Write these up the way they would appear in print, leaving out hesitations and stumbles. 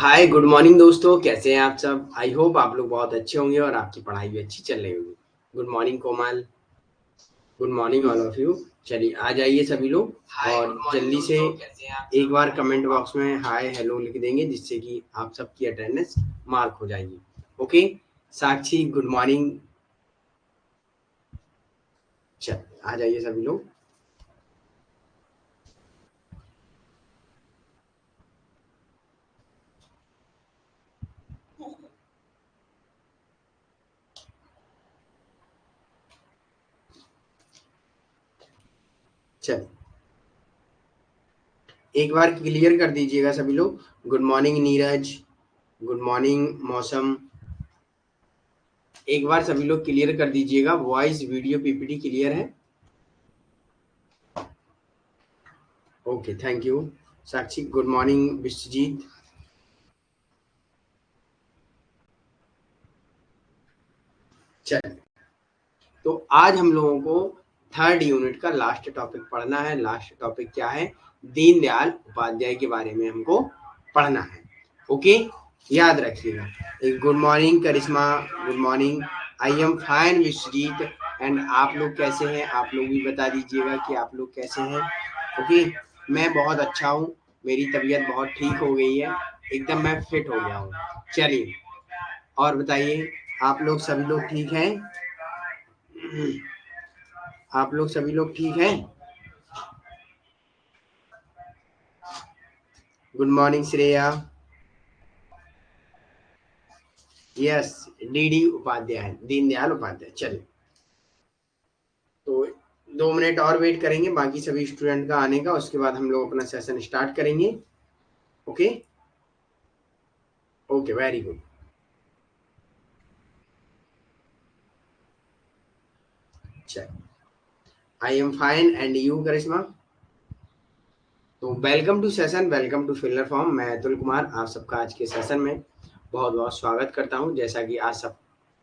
Hi good morning दोस्तों, कैसे हैं आप सब। आई होप आप लोग बहुत अच्छे होंगे और आपकी पढ़ाई भी अच्छी चल रही होगी। Good morning Komal. Good morning all of you. चलिए आ जाइए सभी लोग और जल्दी से एक बार कमेंट बॉक्स में हाय हेलो लिख देंगे, जिससे कि आप सबकी अटेंडेंस मार्क हो जाएगी। ओके। साक्षी गुड मॉर्निंग। चल आ जाइए सभी लोग। चल एक बार क्लियर कर दीजिएगा सभी लोग। Good morning Neeraj. Good morning Mausam. एक बार सभी लोग क्लियर कर दीजिएगा। वॉइस वीडियो पीपीटी क्लियर है। Okay thank you. Sakshi good morning. Vishwajeet. चल तो आज हम लोगों को थर्ड यूनिट का लास्ट टॉपिक पढ़ना है। लास्ट टॉपिक क्या है? दीनदयाल उपाध्याय के बारे में हमको पढ़ना है। ओके याद रखिएगा। Good morning Karishma. Good morning. I am fine Vishwajeet. And आप लोग कैसे हैं? आप लोग भी बता दीजिएगा कि आप लोग कैसे हैं। ओके मैं बहुत अच्छा हूँ। मेरी तबीयत बहुत ठीक हो गई है। एकदम मैं फिट हो गया हूँ। चलिए और बताइए, आप लोग सभी लोग ठीक हैं? आप लोग सभी लोग ठीक हैं? Good morning Shreya. Yes DD Upadhyay, Deendayal Upadhyay. चलिए तो 2 मिनट और वेट करेंगे बाकी सभी स्टूडेंट का आने का, उसके बाद हम लोग अपना सेशन स्टार्ट करेंगे। Okay okay very good. चल I am fine and you Karishma. तो welcome to session, welcome to filler form. मैं अतुल कुमार आप सबका आज के सेशन में बहुत बहुत स्वागत करता हूं। जैसा कि आज सब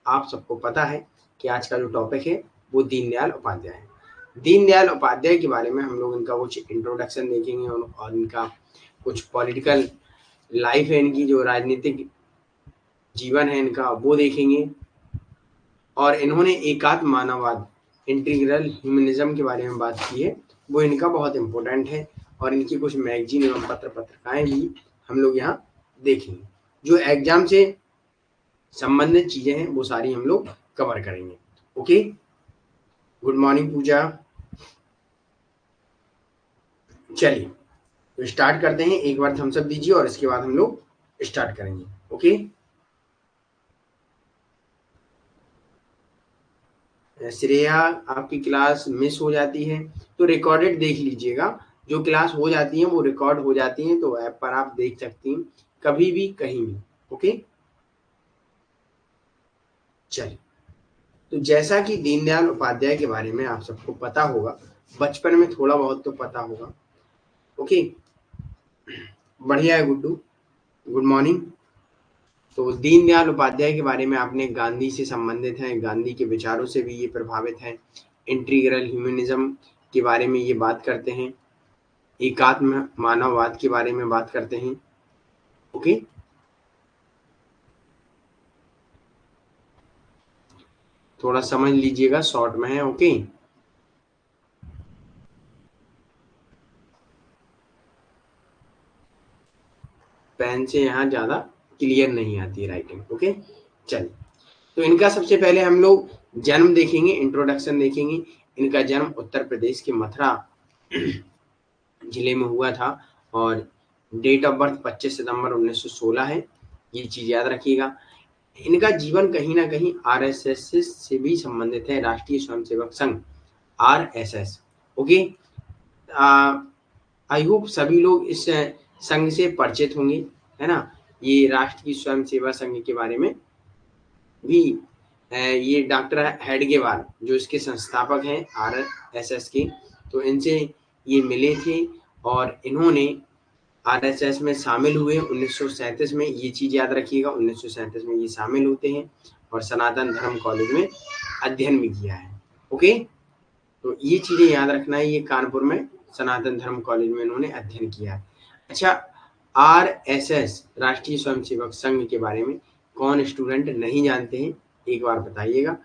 आप सबको पता है कि आज का जो टॉपिक है वो दीनदयाल उपाध्याय है। दीनदयाल उपाध्याय के बारे में हम लोग इनका कुछ इंट्रोडक्शन देखेंगे और इनका कुछ पॉलिटिकल लाइफ है, इनकी जो राजनीतिक जीवन है इनका वो देखेंगे। और इन्होंने एकात्म मानववाद, इंटीग्रल ह्यूमनिज्म के बारे में बात की है, वो इनका बहुत इम्पोर्टेंट है। और इनकी कुछ मैगजीन एवं पत्र पत्रिकाएं भी हम लोग यहाँ देखेंगे। जो एग्जाम से संबंधित चीजें हैं वो सारी हम लोग कवर करेंगे। ओके गुड मॉर्निंग पूजा। चलिए तो स्टार्ट करते हैं। एक बार थम्स अप दीजिए और इसके बाद हम लोग स्टार्ट करेंगे। ओके श्रेया आपकी क्लास मिस हो जाती है तो रिकॉर्डेड देख लीजिएगा। जो क्लास हो जाती है वो रिकॉर्ड हो जाती है, तो ऐप पर आप देख सकती हैं कभी भी कहीं भी। ओके चलिए तो जैसा कि दीनदयाल उपाध्याय के बारे में आप सबको पता होगा, बचपन में थोड़ा बहुत तो पता होगा। ओके बढ़िया है गुड्डू। Good morning. तो दीनदयाल उपाध्याय के बारे में आपने गांधी से संबंधित हैं, गांधी के विचारों से भी ये प्रभावित हैं। इंटीग्रल ह्यूमनिज्म के बारे में ये बात करते हैं। एकात्म मानववाद के बारे में बात करते हैं। ओके थोड़ा समझ लीजिएगा, शॉर्ट में है। ओके पेन से यहाँ ज्यादा क्लियर नहीं आती है राइटिंग। ओके चलिए तो इनका सबसे पहले हम लोग जन्म देखेंगे, इंट्रोडक्शन देखेंगे। इनका जन्म उत्तर प्रदेश के मथुरा जिले में हुआ था और डेट ऑफ बर्थ 25 सितंबर 1916 है। ये चीज याद रखिएगा। इनका जीवन कहीं ना कहीं आरएसएस से भी संबंधित है, राष्ट्रीय Swayamsevak Sangh RSS. Okay I hope सभी लोग इस संघ से परिचित होंगे, है ना। ये राष्ट्रीय स्वयं सेवा संघ के बारे में भी ये डॉक्टर हेडगेवार जो इसके संस्थापक हैं आरएसएस के, तो इनसे ये मिले थे और इन्होंने आरएसएस में शामिल हुए 1937 में। ये चीज याद रखिएगा, 1937 में ये शामिल होते हैं और सनातन धर्म कॉलेज में अध्ययन भी किया है। ओके तो ये चीजें याद रखना है। ये कानपुर में सनातन धर्म कॉलेज में इन्होंने अध्ययन किया है। अच्छा आरएसएस राष्ट्रीय स्वयंसेवक संघ के बारे में कौन स्टूडेंट नहीं जानते हैं, एक बार बताइएगा।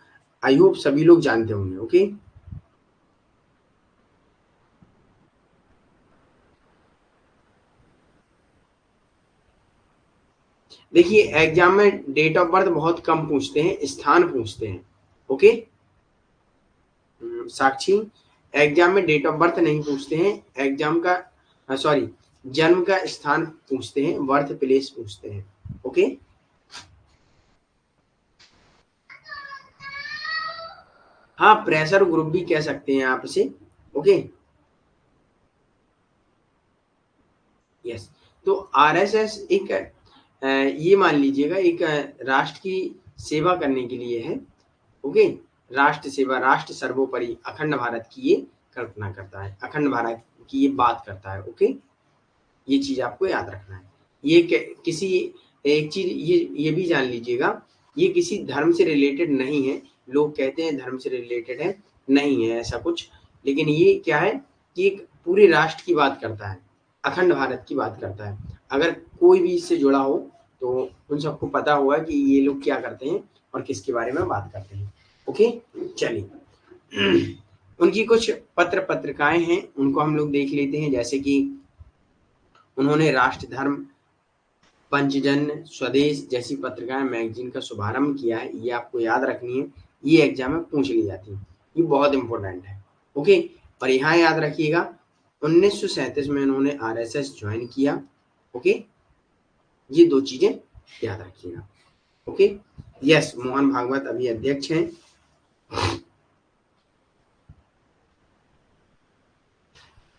आई होप सभी लोग जानते होंगे। ओके, देखिए एग्जाम में डेट ऑफ बर्थ बहुत कम पूछते हैं, स्थान पूछते हैं। ओके, साक्षी, एग्जाम में डेट ऑफ बर्थ नहीं पूछते हैं, एग्जाम का सॉरी जन्म का स्थान पूछते हैं, बर्थ प्लेस पूछते हैं। ओके, हाँ प्रेशर ग्रुप भी कह सकते हैं आप इसे। ओके, यस, तो आरएसएस एक ये मान लीजिएगा एक राष्ट्र की सेवा करने के लिए है। ओके, राष्ट्र सेवा, राष्ट्र सर्वोपरि, अखंड भारत की ये कल्पना करता है, अखंड भारत की ये बात करता है। ओके, ये चीज आपको याद रखना है। ये किसी एक चीज ये भी जान लीजिएगा, ये किसी धर्म से रिलेटेड नहीं है। लोग कहते हैं धर्म से रिलेटेड है, नहीं है ऐसा कुछ। लेकिन ये क्या है कि एक पूरे राष्ट्र की बात करता है, अखंड भारत की बात करता है। अगर कोई भी इससे जुड़ा हो तो उन सबको पता होगा कि ये लोग क्या करते हैं और किसके बारे में बात करते हैं। ओके, चलिए उनकी कुछ पत्रिकाएं हैं, उनको हम लोग देख लेते हैं। जैसे कि उन्होंने राष्ट्र धर्म, पंचजन, स्वदेश जैसी पत्रिकाएं, मैगजीन का शुभारंभ किया है। ये आपको याद रखनी है, ये एग्जाम में पूछ ली जाती है, ये बहुत इंपॉर्टेंट है। ओके, और यहाँ याद रखिएगा 1937 में उन्होंने आरएसएस ज्वाइन किया। ओके, ये दो चीजें याद रखिएगा। ओके, यस, मोहन भागवत अभी अध्यक्ष हैं।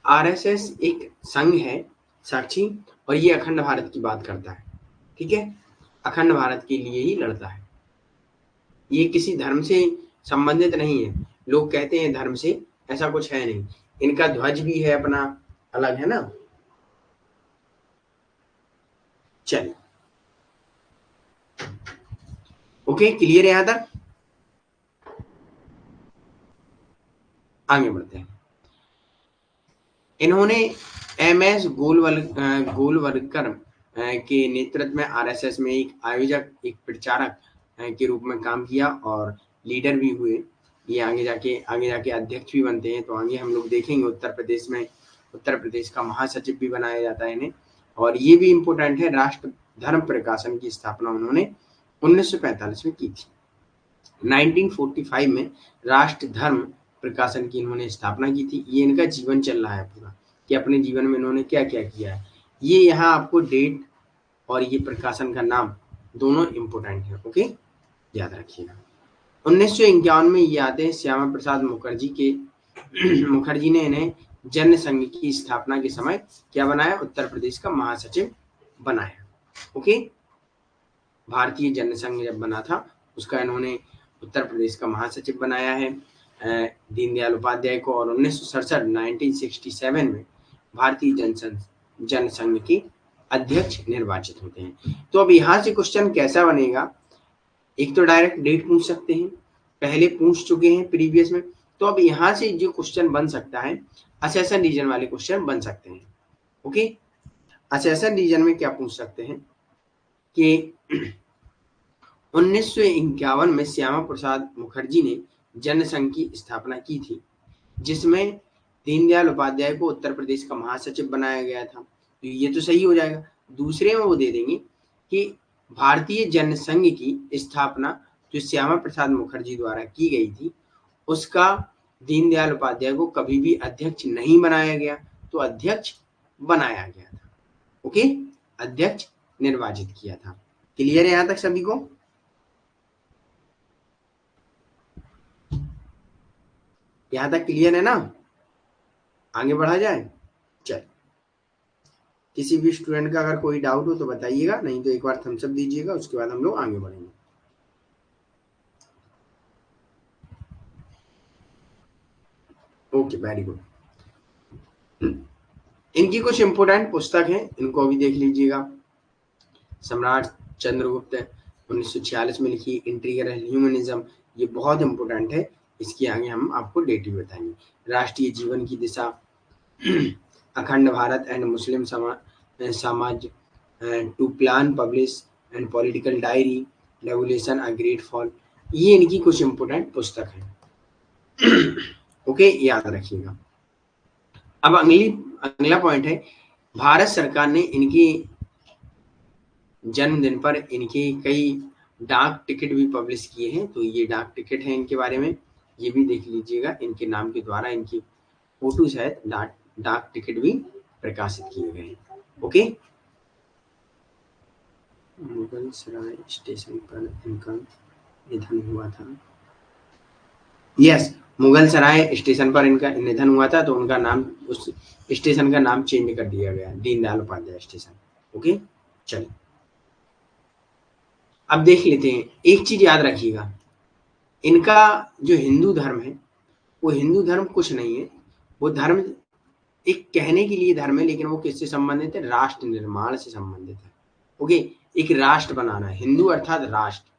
आरएसएस एक संघ है साक्षी, और ये अखंड भारत की बात करता है। ठीक है, अखंड भारत के लिए ही लड़ता है, ये किसी धर्म से संबंधित नहीं है। लोग कहते हैं धर्म से, ऐसा कुछ है नहीं। इनका ध्वज भी है अपना, अलग है ना। चलिए, ओके, क्लियर है यहां तक, आगे बढ़ते हैं। इन्होंने एमएस गोलवलकर के नेतृत्व में आरएसएस में एक आयोजक, एक प्रचारक के रूप में काम किया और लीडर भी हुए। ये आगे जाके अध्यक्ष भी बनते हैं। तो आगे हम लोग देखेंगे उत्तर प्रदेश का महासचिव भी बनाया जाता है इन्हें। और ये भी इम्पोर्टेंट है, राष्ट्र धर्म प्रकाशन की स्थापना उन्होंने 1945 में की थी। 1945 में राष्ट्र धर्म प्रकाशन की इन्होंने स्थापना की थी। ये इनका जीवन चल रहा है पूरा, कि अपने जीवन में इन्होंने क्या क्या किया है। ये यहाँ आपको डेट और ये प्रकाशन का नाम दोनों इम्पोर्टेंट है। ओके, याद रखिएगा। 1951 में ये आते हैं श्यामा प्रसाद मुखर्जी के मुखर्जी ने इन्हें जन संघ की स्थापना के समय क्या बनाया, उत्तर प्रदेश का महासचिव बनाया। ओके, भारतीय जनसंघ जब बना था उसका इन्होंने उत्तर प्रदेश का महासचिव बनाया है दीनदयाल उपाध्याय को। और 1967 में भारतीय जनसंघ के अध्यक्ष निर्वाचित होते हैं। तो अब यहाँ से क्वेश्चन कैसा बनेगा, एक तो डायरेक्ट डेट पूछ सकते हैं, पहले पूछ चुके हैं प्रीवियस में। तो अब यहाँ से जो क्वेश्चन बन सकता है, असेसन रीजन वाले क्वेश्चन बन सकते हैं। ओके, असेसन रीजन में क्या पूछ सकते हैं कि 1951 में श्यामा प्रसाद मुखर्जी ने जनसंघ की स्थापना की थी, जिसमें दीनदयाल उपाध्याय को उत्तर प्रदेश का महासचिव बनाया गया था। तो ये तो सही हो जाएगा। दूसरे में वो दे देंगे कि भारतीय जनसंघ की स्थापना जो श्यामा प्रसाद मुखर्जी द्वारा की गई थी, उसका दीनदयाल उपाध्याय को कभी भी अध्यक्ष नहीं बनाया गया, तो अध्यक्ष बनाया गया था। ओके, अध्यक्ष निर्वाचित किया था। क्लियर है यहां तक सभी को? यहां तक क्लियर है ना? आगे बढ़ा जाए। चल, किसी भी स्टूडेंट का अगर कोई डाउट हो तो बताइएगा, नहीं तो एक बार थम्स अप दीजिएगा, उसके बाद हम लोग आगे बढ़ेंगे। Okay, very good. इनकी कुछ इंपोर्टेंट पुस्तक है, इनको अभी देख लीजिएगा। सम्राट चंद्रगुप्त 1946 में लिखी इंटीरियर ह्यूमनिज्म, ये बहुत इंपॉर्टेंट है। इसकी आगे हम आपको डेट भी बताएंगे। राष्ट्रीय जीवन की दिशा, अखंड भारत एंड मुस्लिम समाज to plan publish and political diary regulation a great fall, ये इनकी कुछ इंपोर्टेंट पुस्तक है। ओके, याद रखिएगा। अब अगला पॉइंट है, भारत सरकार ने इनकी जन्मदिन पर इनके कई डाक टिकट भी पब्लिश किए हैं। तो ये डाक टिकट है इनके बारे में, ये भी देख लीजिएगा। इनके नाम के द्वारा इनकी फोटो सहित डाक टिकट भी प्रकाशित किए गए हैं। ओके, मुगल सराय स्टेशन पर इनका निधन हुआ था। यस, मुगल सराय स्टेशन पर इनका निधन हुआ था, तो उनका नाम, उस स्टेशन का नाम चेंज कर दिया गया, दीनदयाल उपाध्याय स्टेशन। ओके, चलिए अब देख लेते हैं। एक चीज याद रखिएगा, इनका जो हिंदू धर्म है, वो हिंदू धर्म कुछ नहीं है, वो धर्म एक कहने के लिए धर्म है, लेकिन वो किससे संबंधित है? राष्ट्र निर्माण से संबंधित है। ओके, एक राष्ट्र बनाना है, हिंदू अर्थात राष्ट्र,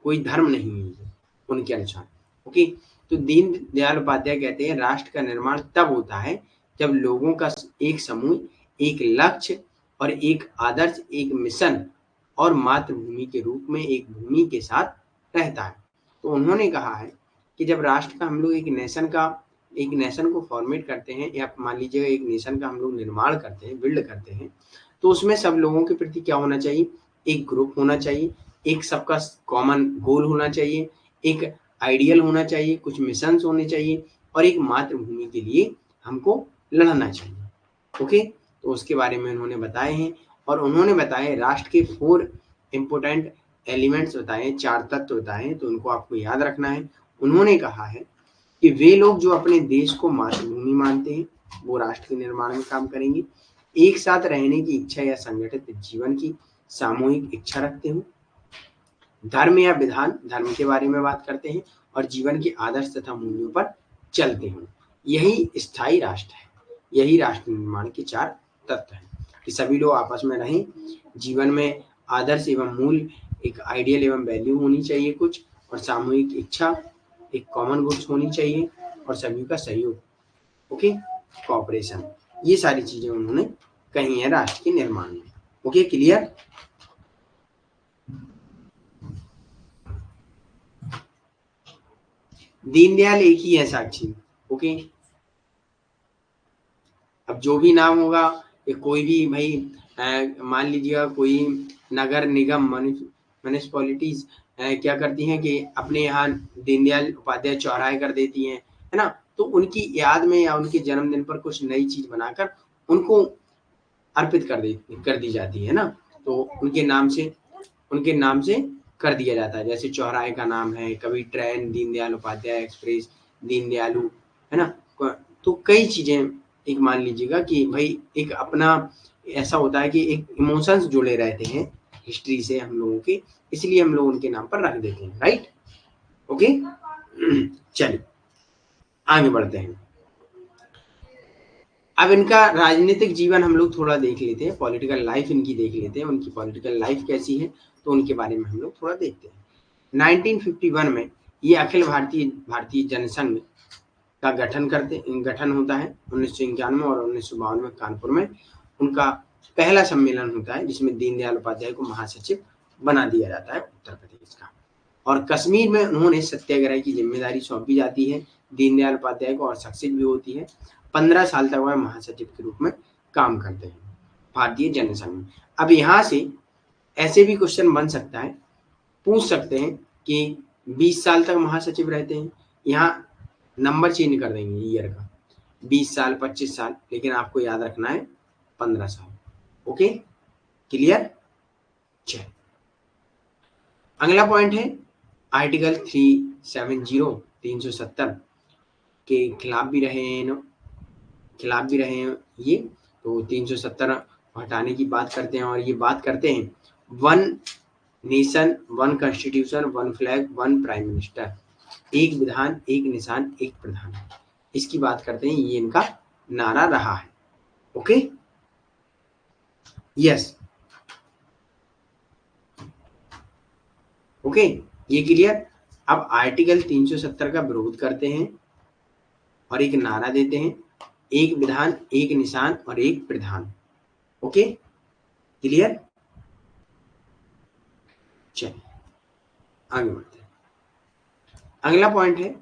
कोई धर्म नहीं है उनके अनुसार। ओके, तो दीनदयाल उपाध्याय कहते हैं राष्ट्र का निर्माण तब होता है जब लोगों का एक समूह, एक लक्ष्य और एक आदर्श, एक मिशन और मातृभूमि के रूप में एक भूमि के साथ रहता है। तो उन्होंने कहा है कि जब राष्ट्र का हम लोग एक नेशन को फॉर्मेट करते हैं, या मान लीजिए एक नेशन का हम लोग निर्माण करते हैं, बिल्ड करते हैं, तो उसमें सब लोगों के प्रति क्या होना चाहिए? एक ग्रुप होना चाहिए, एक सबका कॉमन गोल होना चाहिए, एक आइडियल होना चाहिए, कुछ मिशंस होने चाहिए, और एक मातृभूमि के लिए हमको लड़ना चाहिए। ओके, तो उसके बारे में उन्होंने बताए हैं, और उन्होंने बताए राष्ट्र के 4 इंपोर्टेंट एलिमेंट्स बताए, 4 तत्व बताए, तो उनको आपको याद रखना है। उन्होंने कहा है कि वे लोग जो अपने देश को मातृभूमि मानते हैं, वो राष्ट्र के निर्माण में काम करेंगे। एक साथ रहने की इच्छा या संगठित जीवन की सामूहिक इच्छा रखते हो, धर्म या विधान, धर्म के बारे में बात करते हैं, और जीवन के आदर्श तथा मूल्यों पर चलते हो। यही स्थायी राष्ट्र है, यही राष्ट्र निर्माण के 4 तत्व हैं, कि सभी लोग आपस में रहें, जीवन में आदर्श एवं मूल्य, एक आइडियल एवं वैल्यू होनी चाहिए कुछ, और सामूहिक इच्छा, एक कॉमन गुड्स होनी चाहिए, और सभी का सहयोग, ओके, कॉपरेशन, ये सारी चीजें उन्होंने कही है राष्ट्र के निर्माण में। Okay, clear? दीनदयाल एक ही है साक्षी। ओके, अब जो भी नाम होगा, ये कोई भी भाई मान लीजिएगा कोई नगर निगम म्यूनिसपैलिटीज क्या करती हैं कि अपने यहाँ दीनदयाल उपाध्याय चौराहे कर देती हैं, है ना, तो उनकी याद में या उनके जन्मदिन पर कुछ नई चीज बनाकर उनको अर्पित कर दी जाती है ना, तो उनके नाम से कर दिया जाता है। जैसे चौराहे का नाम है, कभी ट्रेन दीनदयाल उपाध्याय एक्सप्रेस, दीनदयालु, है ना, तो कई चीजें, एक मान लीजिएगा कि भाई एक अपना ऐसा होता है कि एक इमोशंस जुड़े रहते हैं हिस्ट्री से हम लोगों के, इसलिए हम लोग उनके नाम पर रख देते हैं, राइट? ओके, चलिए आगे बढ़ते हैं। अब इनका राजनीतिक जीवन हम लोग थोड़ा देख लेते हैं, पॉलिटिकल लाइफ इनकी देख लेते हैं, उनकी पॉलिटिकल लाइफ कैसी है, तो उनके बारे में हम लोग थोड़ा देखते हैं। 1951 में ये अखिल भारतीय जनसंघ का गठन होता है। 1991 और 1952 में कानपुर में उनका पहला सम्मेलन होता है, जिसमें दीनदयाल उपाध्याय को महासचिव बना दिया जाता है उत्तर प्रदेश का। और कश्मीर में उन्होंने सत्याग्रह की जिम्मेदारी सौंपी जाती है दीनदयाल उपाध्याय को, और सक्सेस भी होती है। 15 साल तक वह महासचिव के रूप में काम करते हैं भारतीय जनसंघ में। अब यहाँ से ऐसे भी क्वेश्चन बन सकता है, पूछ सकते हैं कि 20 साल तक महासचिव रहते हैं, यहाँ नंबर चेंज कर देंगे ईयर का, 20 साल 25 साल, लेकिन आपको याद रखना है 15 साल। Okay, clear? चलिए अगला पॉइंट है आर्टिकल 370 के खिलाफ भी रहे हैं ये, तो 370 हटाने की बात करते हैं, और ये बात करते हैं 1 nation 1 constitution 1 flag 1 prime minister, एक विधान एक निशान एक प्रधान, इसकी बात करते हैं। ये इनका नारा रहा है। ओके, यस, ओके, ये क्लियर? अब आर्टिकल 370 का विरोध करते हैं और एक नारा देते हैं, एक विधान एक निशान और एक प्रधान। Okay, clear? चलिए आगे बढ़ते हैं। अगला पॉइंट है,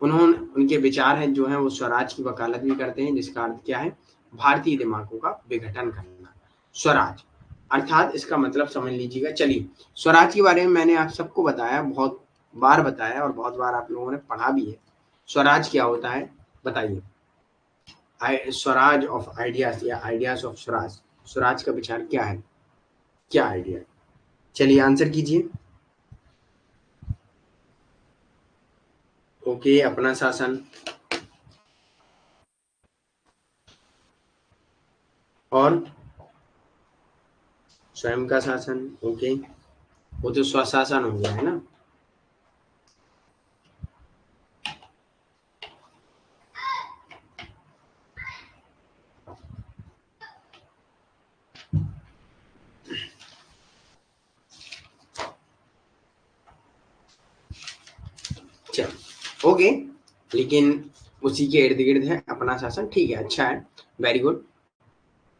उनके विचार हैं जो हैं वो स्वराज की वकालत भी करते हैं, जिसका अर्थ क्या है? भारतीय दिमागों का विघटन करना। स्वराज अर्थात इसका मतलब समझ लीजिएगा। चलिए, स्वराज के बारे में मैंने आप सबको बताया, बहुत बार बताया और बहुत बार आप लोगों ने पढ़ा भी है। स्वराज क्या होता है बताइए? स्वराज ऑफ आइडियाज या आइडियाज ऑफ स्वराज, स्वराज का विचार क्या है, क्या आइडिया? चलिए आंसर कीजिए। ओके, अपना शासन और स्वयं का शासन। ओके, वो तो स्वशासन हो गया है ना। चलो ओके, लेकिन उसी के इर्द गिर्द है अपना शासन। ठीक है, अच्छा है, वेरी गुड।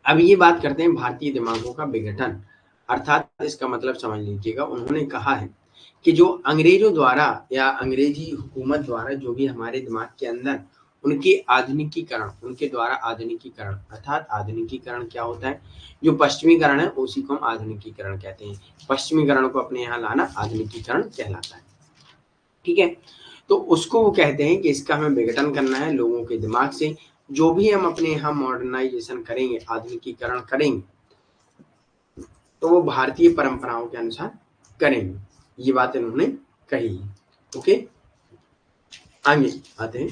अब ये बात करते हैं भारतीय दिमागों का विघटन, अर्थात इसका मतलब समझ लीजिएगा। उन्होंने कहा है कि जो अंग्रेजों द्वारा या अंग्रेजी हुकूमत द्वारा जो भी हमारे दिमाग के अंदर उनके आधुनिकीकरण, उनके द्वारा आधुनिकीकरण, अर्थात आधुनिकीकरण क्या होता है? जो पश्चिमीकरण है उसी को हम आधुनिकीकरण कहते हैं। पश्चिमीकरण को अपने यहाँ लाना आधुनिकीकरण कहलाता है। ठीक है, तो उसको वो कहते हैं कि इसका हमें विघटन करना है लोगों के दिमाग से। जो भी हम अपने यहाँ मॉडर्नाइजेशन करेंगे, आधुनिकीकरण करेंगे, तो वो भारतीय परंपराओं के अनुसार करेंगे। ये बात इन्होंने कही है। ओके, आगे आते हैं।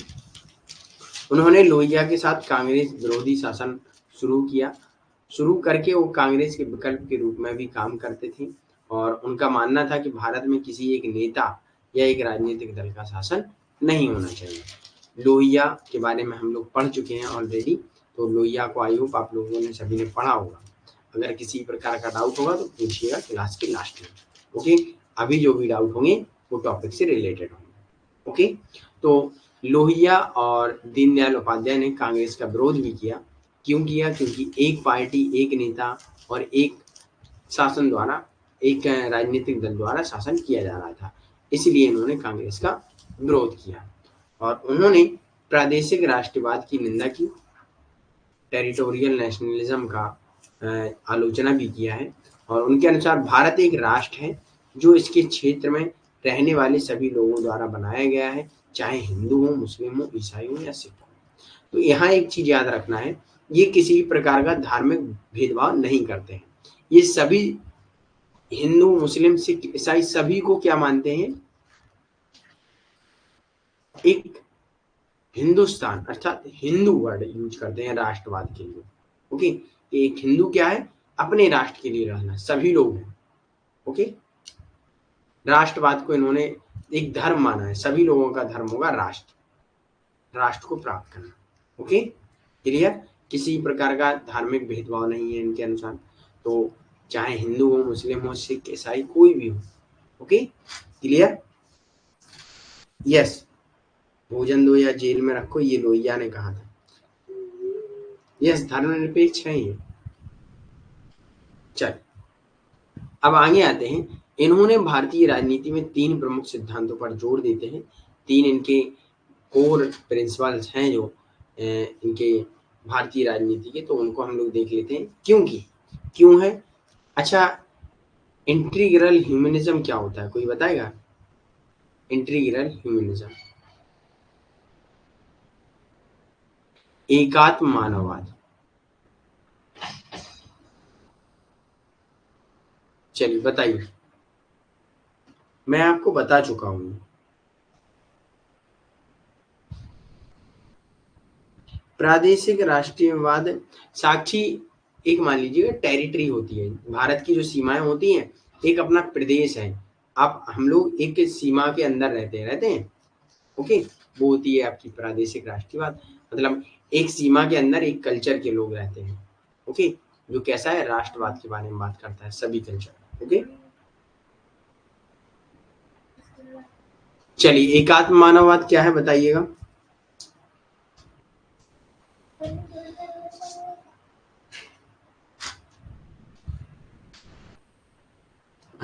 उन्होंने लोहिया के साथ कांग्रेस विरोधी शासन शुरू किया। शुरू करके वो कांग्रेस के विकल्प के रूप में भी काम करते थे और उनका मानना था कि भारत में किसी एक नेता या एक राजनीतिक दल का शासन नहीं होना चाहिए। लोहिया के बारे में हम लोग पढ़ चुके हैं ऑलरेडी, तो लोहिया को आई होप आप लोगों ने सभी ने पढ़ा होगा। अगर किसी प्रकार का डाउट होगा तो पूछिएगा क्लास के लास्ट में। ओके, अभी जो भी डाउट होंगे वो टॉपिक से रिलेटेड होंगे। ओके, तो लोहिया और दीनदयाल उपाध्याय ने कांग्रेस का विरोध भी किया। क्यों किया? क्योंकि एक पार्टी, एक नेता और एक शासन द्वारा, एक राजनीतिक दल द्वारा शासन किया जा रहा था, इसलिए इन्होंने कांग्रेस का विरोध किया। और उन्होंने प्रादेशिक राष्ट्रवाद की निंदा की, टेरिटोरियल नेशनलिज्म का आलोचना भी किया है। और उनके अनुसार भारत एक राष्ट्र है जो इसके क्षेत्र में रहने वाले सभी लोगों द्वारा बनाया गया है, चाहे हिंदू हो, मुस्लिम हो, ईसाई हो या सिख हो। तो यहाँ एक चीज याद रखना है, ये किसी प्रकार का धार्मिक भेदभाव नहीं करते हैं। ये सभी हिंदू, मुस्लिम, सिख, ईसाई सभी को क्या मानते हैं? एक हिंदुस्तान, अर्थात हिंदू वर्ड यूज करते हैं राष्ट्रवाद के लिए। ओके, एक हिंदू क्या है? अपने राष्ट्र के लिए रहना, सभी लोग हैं। ओके, राष्ट्रवाद को इन्होंने एक धर्म माना है, सभी लोगों का धर्म होगा राष्ट्र, राष्ट्र को प्राप्त करना। Okay, clear? किसी प्रकार का धार्मिक भेदभाव नहीं है इनके अनुसार, तो चाहे हिंदू हो, मुस्लिम हो, सिख, ईसाई, कोई भी हो। Okay, clear? यस, भोजन दो या जेल में रखो, ये लोहिया ने कहा था। यस, धर्मनिरपेक्ष है ये। चल, अब आगे आते हैं। इन्होंने भारतीय राजनीति में 3 प्रमुख सिद्धांतों पर जोर देते हैं। 3 इनके कोर प्रिंसिपल्स हैं जो इनके भारतीय राजनीति के, तो उनको हम लोग देख लेते हैं। क्यों है? अच्छा, इंटीग्रल ह्यूमनिज्म क्या होता है, कोई बताएगा? इंटीग्रल ह्यूमनिज्म, एकात्म मानववाद। चलिए बताइए, मैं आपको बता चुका हूं। प्रादेशिक राष्ट्रीयवाद, साक्षी, एक मान लीजिए टेरिटरी होती है, भारत की जो सीमाएं होती हैं, एक अपना प्रदेश है। आप हम लोग एक सीमा के अंदर रहते हैं। ओके, वो होती है आपकी प्रादेशिक राष्ट्रीयवाद। मतलब एक सीमा के अंदर एक कल्चर के लोग रहते हैं। ओके, जो कैसा है, राष्ट्रवाद के बारे में बात करता है, सभी कल्चर। ओके, चलिए एकात्म मानववाद क्या है बताइएगा?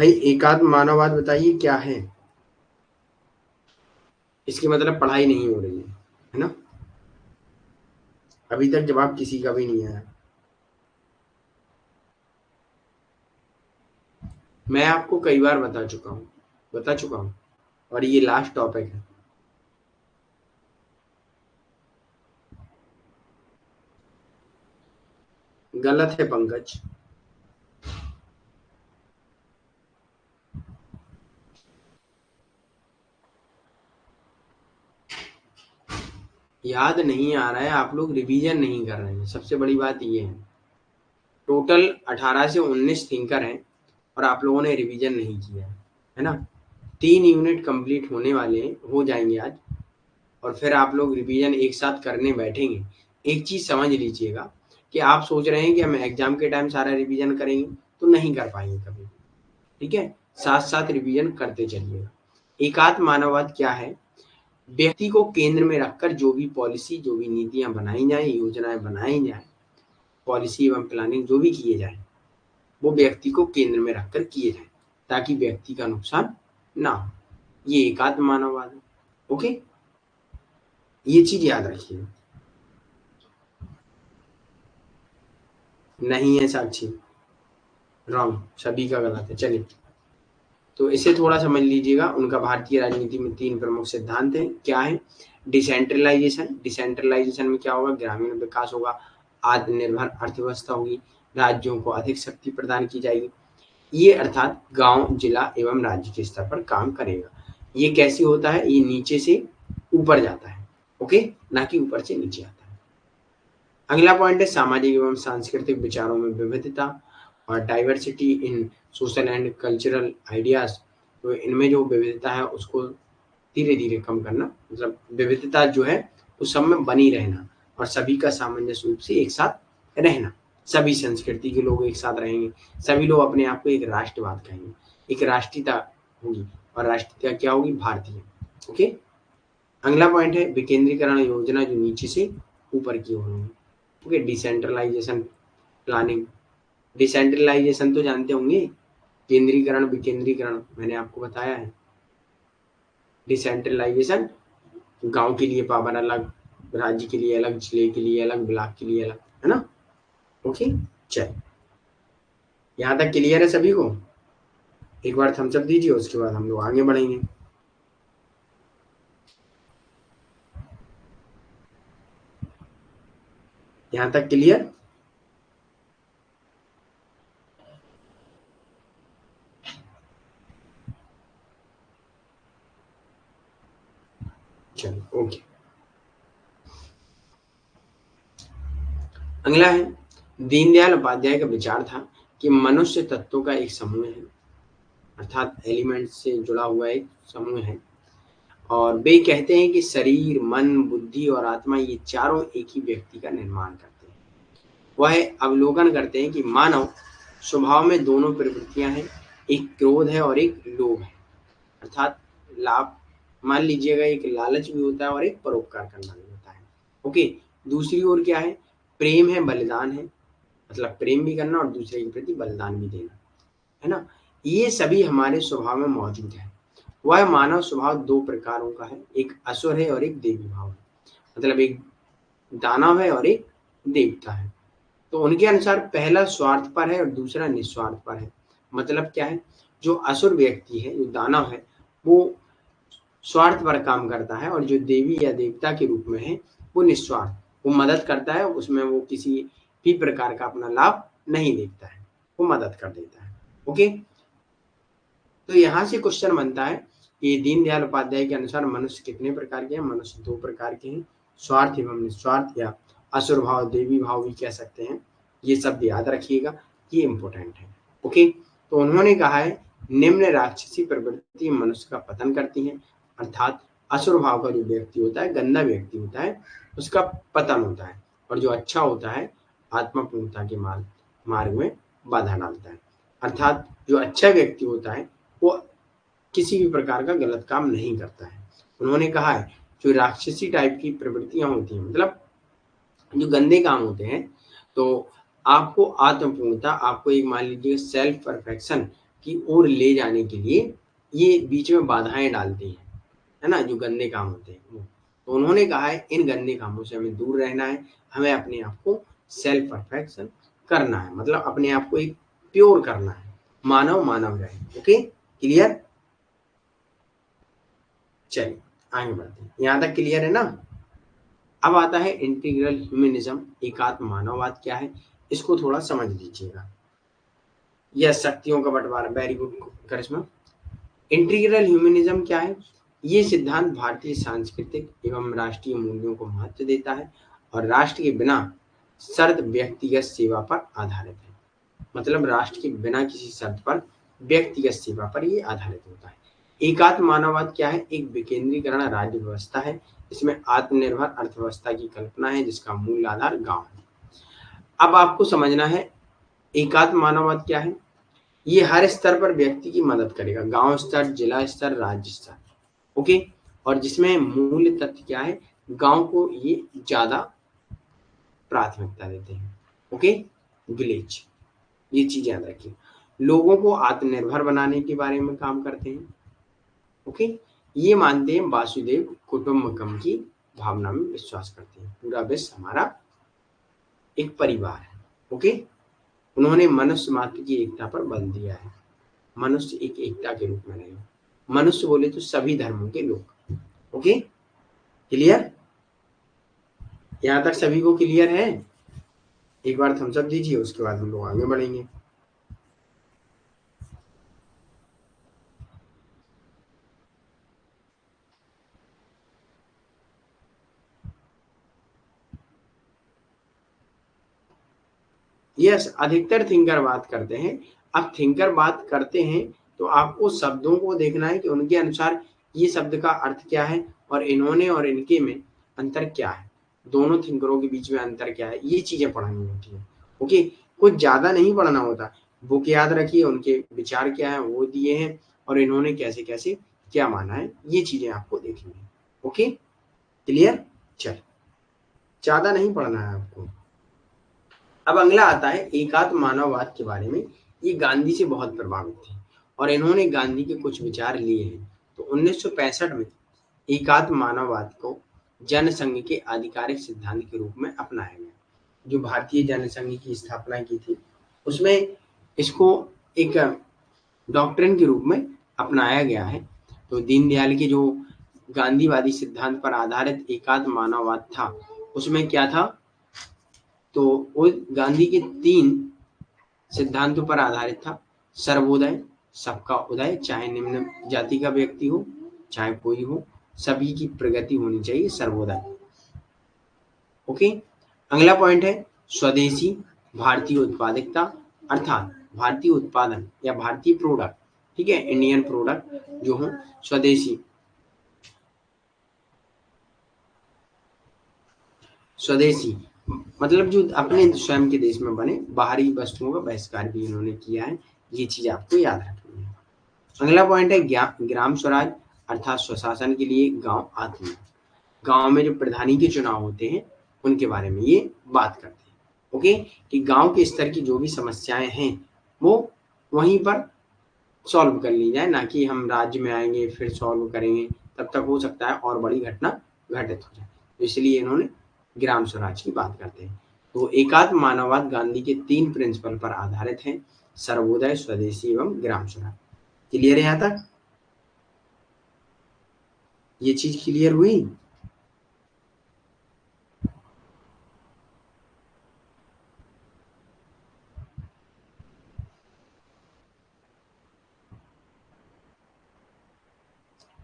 भाई एकात्म मानववाद बताइए क्या है? इसके मतलब पढ़ाई नहीं हो रही है ना? अभी तक जवाब किसी का भी नहीं आया। मैं आपको कई बार बता चुका हूँ और ये लास्ट टॉपिक है। गलत है पंकज। याद नहीं आ रहा है, आप लोग रिवीजन नहीं कर रहे हैं, सबसे बड़ी बात ये है। टोटल 18 से 19 थिंकर हैं और आप लोगों ने रिवीजन नहीं किया है ना? 3 यूनिट कंप्लीट होने वाले हैं, हो जाएंगे आज, और फिर आप लोग रिवीजन एक साथ करने बैठेंगे। एक चीज़ समझ लीजिएगा कि आप सोच रहे हैं कि हम एग्जाम के टाइम सारा रिवीजन करेंगे, तो नहीं कर पाएंगे कभी। ठीक है, साथ साथ रिवीजन करते चलिएगा। एकात्म मानववाद क्या है? व्यक्ति को केंद्र में रखकर जो भी पॉलिसी, जो भी नीतियां बनाई जाए, योजनाएं बनाई जाए, पॉलिसी एवं प्लानिंग जो भी किए जाए, वो व्यक्ति को केंद्र में रखकर किए जाए ताकि व्यक्ति का नुकसान ना हो। ये एकात्म मानववाद है। ओके, ये चीज याद रखिए। नहीं है साक्षी, रॉन्ग, सभी का गलत है। चलिए, तो इसे थोड़ा समझ लीजिएगा। उनका भारतीय राजनीति में 3 प्रमुख सिद्धांत हैं। क्या है? डिसेंट्रलाइजेशन। डिसेंट्रलाइजेशन में क्या होगा? ग्रामीण विकास होगा, आत्मनिर्भर अर्थव्यवस्था होगी, राज्यों को अधिक शक्ति प्रदान की जाएगी। ये अर्थात गांव, जिला एवं राज्य के स्तर पर काम करेगा। ये कैसे होता है? ये नीचे से ऊपर जाता है। ओके, ना कि ऊपर से नीचे आता है। अगला पॉइंट है सामाजिक एवं सांस्कृतिक विचारों में विविधता और diversity in social and cultural ideas. तो इनमें जो विविधता है उसको धीरे धीरे कम करना, मतलब विविधता जो है उस सब में बनी रहना और सभी का सामंजस्य रूप से एक साथ रहना। सभी संस्कृति के लोग एक साथ रहेंगे, सभी लोग अपने आप को एक राष्ट्रवाद कहेंगे, एक राष्ट्रीयता होगी, और राष्ट्रीयता क्या होगी? भारतीय। ओके, अगला पॉइंट है विकेंद्रीकरण योजना जो नीचे से ऊपर की ओर होगी। Okay, decentralisation planning. डिसेंट्रलाइजेशन तो जानते होंगे, केंद्रीकरण विकेंद्रीकरण मैंने आपको बताया है। डिसेंट्रलाइजेशन, गांव के लिए पावर अलग, राज्य के लिए अलग, जिले के लिए अलग, ब्लॉक के लिए अलग, है ना? ओके, चल, यहाँ तक क्लियर है सभी को? एक बार थम्स अप दीजिए, उसके बाद हम लोग आगे बढ़ेंगे। यहाँ तक क्लियर? चलो, ओके। अगला है, दीनदयाल उपाध्याय का विचार था कि मनुष्य तत्वों का एक समूह है, अर्थात एलिमेंट से जुड़ा हुआ एक समूह है, और वे कहते हैं कि शरीर, मन, बुद्धि और आत्मा ये चारों एक ही व्यक्ति का निर्माण करते हैं। वह अवलोकन करते हैं कि मानव स्वभाव में दोनों प्रवृत्तियां हैं, एक क्रोध है और एक लोभ है, अर्थात लाभ, मान लीजिएगा एक लालच भी होता है और एक परोपकार करना भी होता है। ओके, दूसरी ओर क्या है? प्रेम है, बलिदान है, मतलब प्रेम भी करना और दूसरे के प्रति बलिदान भी देना, है ना? ये सभी हमारे स्वभाव में मौजूद है। वह मानव स्वभाव 2 प्रकारों का है, एक असुर है और एक देवी भाव है, मतलब एक दानव है और एक देवता है। तो उनके अनुसार पहला स्वार्थपर है और दूसरा निस्वार्थपर है। मतलब क्या है? जो असुर व्यक्ति है, जो दानव है, वो स्वार्थ पर काम करता है, और जो देवी या देवता के रूप में है वो निस्वार्थ, वो मदद करता है, उसमें वो किसी भी प्रकार का अपना लाभ नहीं देखता है, वो मदद कर देता है। ओके, तो यहाँ से क्वेश्चन बनता है कि दीनदयाल उपाध्याय के अनुसार मनुष्य कितने प्रकार के हैं? मनुष्य 2 प्रकार के हैं, स्वार्थ एवं निस्वार्थ, या असुर भाव, देवी भाव भी कह सकते हैं। ये सब याद रखिएगा, ये इंपॉर्टेंट है। ओके, तो उन्होंने कहा है निम्न राक्षसी प्रवृत्ति मनुष्य का पतन करती है, अर्थात असुर भाव का जो व्यक्ति होता है, गंदा व्यक्ति होता है, उसका पतन होता है, और जो अच्छा होता है आत्मा पूर्णता के मार्ग में बाधा डालता है। अर्थात जो अच्छा व्यक्ति होता है वो किसी भी प्रकार का गलत काम नहीं करता है। उन्होंने कहा है जो राक्षसी टाइप की प्रवृत्तियां होती हैं, मतलब जो गंदे काम होते हैं, तो आपको आत्मपूर्णता, आपको एक मान लीजिए सेल्फ परफेक्शन की ओर ले जाने के लिए ये बीच में बाधाएं डालती हैं, है ना, जो गंदे काम होते हैं वो। तो उन्होंने कहा है इन गंदे कामों से हमें दूर रहना है, हमें अपने आप को सेल्फ परफेक्शन करना है, मतलब अपने आप को एक प्योर करना है, मानव मानव रहे। Okay, clear? चलिए आगे बढ़ते हैं, यहाँ तक क्लियर है ना? अब आता है इंटीग्रल ह्यूमनिज्म, एकात्म मानववाद क्या है, इसको थोड़ा समझ लीजिएगा। यह शक्तियों का बंटवारा, वेरी गुड करिश्मा। इंटीग्रल ह्यूमनिज्म क्या है? ये सिद्धांत भारतीय सांस्कृतिक एवं राष्ट्रीय मूल्यों को महत्व देता है और राष्ट्र के बिना शर्त व्यक्तिगत सेवा पर आधारित है। मतलब राष्ट्र के बिना किसी शर्त पर व्यक्तिगत सेवा पर ये आधारित होता है। एकात्म मानववाद क्या है? एक विकेंद्रीकरण राज्य व्यवस्था है, इसमें आत्मनिर्भर अर्थव्यवस्था की कल्पना है जिसका मूल आधार गांव है। अब आपको समझना है एकात्म मानववाद क्या है। ये हर स्तर पर व्यक्ति की मदद करेगा, गांव स्तर, जिला स्तर, राज्य स्तर। ओके, और जिसमें मूल तथ्य क्या है, गांव को ये ज्यादा प्राथमिकता देते हैं। ओके, विलेज, ये चीज याद रखिए। लोगों को आत्मनिर्भर बनाने के बारे में काम करते हैं। ओके, ये मानते हैं वासुदेव कुटुंबकम की भावना में विश्वास करते हैं, पूरा विश्व हमारा एक परिवार है। ओके, उन्होंने मनुष्य मात्र की एकता पर बल दिया है, मनुष्य एक एकता के रूप में रहे। मनुष्य बोले तो सभी धर्मों के लोग। Okay, clear? यहाँ तक सभी को क्लियर है? एक बार थम्स अप दीजिए, उसके बाद हम लोग आगे बढ़ेंगे। यस, अधिकतर थिंकर बात करते हैं। अब थिंकर बात करते हैं तो आपको शब्दों को देखना है कि उनके अनुसार ये शब्द का अर्थ क्या है और इन्होंने और इनके में अंतर क्या है, दोनों थिंकरों के बीच में अंतर क्या है, ये चीजें पढ़नी होती है। ओके, कुछ ज्यादा नहीं पढ़ना होता, बुक याद रखिए, उनके विचार क्या है वो दिए हैं और इन्होंने कैसे कैसे क्या माना है, ये चीजें आपको देखनी है। Okay, clear? चल, ज्यादा नहीं पढ़ना है आपको। अब अगला आता है एकात्म मानववाद के बारे में। ये गांधी से बहुत प्रभावित थे और इन्होंने गांधी के कुछ विचार लिए हैं। तो 1965 में एकात्म मानववाद को जनसंघ के आधिकारिक सिद्धांत के रूप में अपनाया गया। जो भारतीय जनसंघ की स्थापना की थी उसमें इसको एक डॉक्ट्रिन के रूप में अपनाया गया है। तो दीनदयाल के जो गांधीवादी सिद्धांत पर आधारित एकात्म मानववाद था उसमें क्या था, तो वो गांधी के 3 सिद्धांतों पर आधारित था। सर्वोदय, सबका उदय, चाहे निम्न जाति का व्यक्ति हो चाहे कोई हो, सभी की प्रगति होनी चाहिए, सर्वोदय। ओके, अगला पॉइंट है स्वदेशी, भारतीय उत्पादकता, अर्थात भारतीय उत्पादन या भारतीय प्रोडक्ट, ठीक है, इंडियन प्रोडक्ट जो हो, स्वदेशी। स्वदेशी मतलब जो अपने स्वयं के देश में बने, बाहरी वस्तुओं का बहिष्कार भी इन्होंने किया है, ये चीज आपको याद रखनी है। अगला पॉइंट है ग्राम स्वराज, अर्थात स्वशासन के लिए गांव आत्मा। गांव में जो प्रधानी के चुनाव होते हैं उनके बारे में ये बात करते हैं। ओके, कि गांव के स्तर की जो भी समस्याएं हैं वो वहीं पर सॉल्व कर ली जाए, ना कि हम राज्य में आएंगे फिर सॉल्व करेंगे, तब तक हो सकता है और बड़ी घटना घटित हो जाए। तो इसलिए इन्होंने ग्राम स्वराज की बात करते हैं। तो एकात्म मानववाद गांधी के 3 प्रिंसिपल पर आधारित है, सर्वोदय, स्वदेशी एवं ग्राम स्वराज। क्लियर है यहाँ तक? ये चीज क्लियर हुई?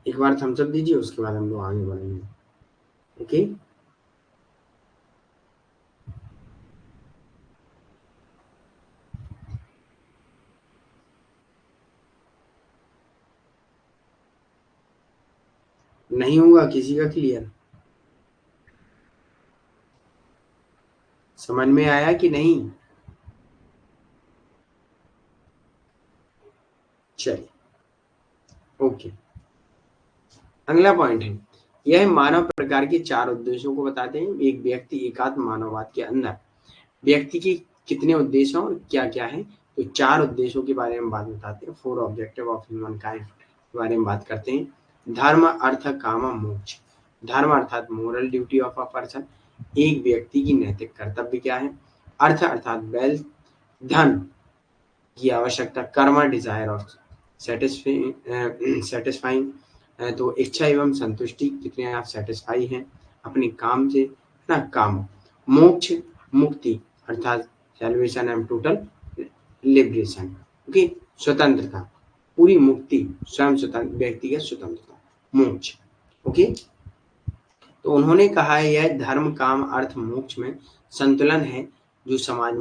एक बार थम्स अप दीजिए, उसके बाद हम लोग आगे बढ़ेंगे। ओके, नहीं होगा किसी का क्लियर? समझ में आया कि नहीं? चलिए, ओके, अगला पॉइंट है, यह मानव प्रकार के 4 उद्देश्यों को बताते हैं। एक व्यक्ति एकात्म मानववाद के अंदर व्यक्ति के कितने उद्देश्य और क्या क्या है, तो 4 उद्देश्यों के बारे में बात बताते हैं, 4 ऑब्जेक्टिव ऑफ ह्यूमन काइंड के बारे में बात करते हैं। धर्म, अर्थ, काम, मोक्ष। धर्म अर्थात moral duty of a person, एक व्यक्ति की नैतिक कर्तव्य क्या है। अर्थ अर्थात वेल्थ, धन की आवश्यकता। कर्म, डिजायर ऑफ सेटिस्फाइंग, तो इच्छा एवं संतुष्टि, कितने आप सेटिस्फाई हैं अपने काम से, है ना, काम। मोक्ष, मुक्ति अर्थात salvation and total liberation, okay, स्वतंत्रता, पूरी मुक्ति, स्वयं स्वतंत्र, व्यक्तिगत स्वतंत्रता, मोक्ष, ओके। तो उन्होंने कहा है यह धर्म, काम, अर्थ, मोक्ष में संतुलन है जो समाज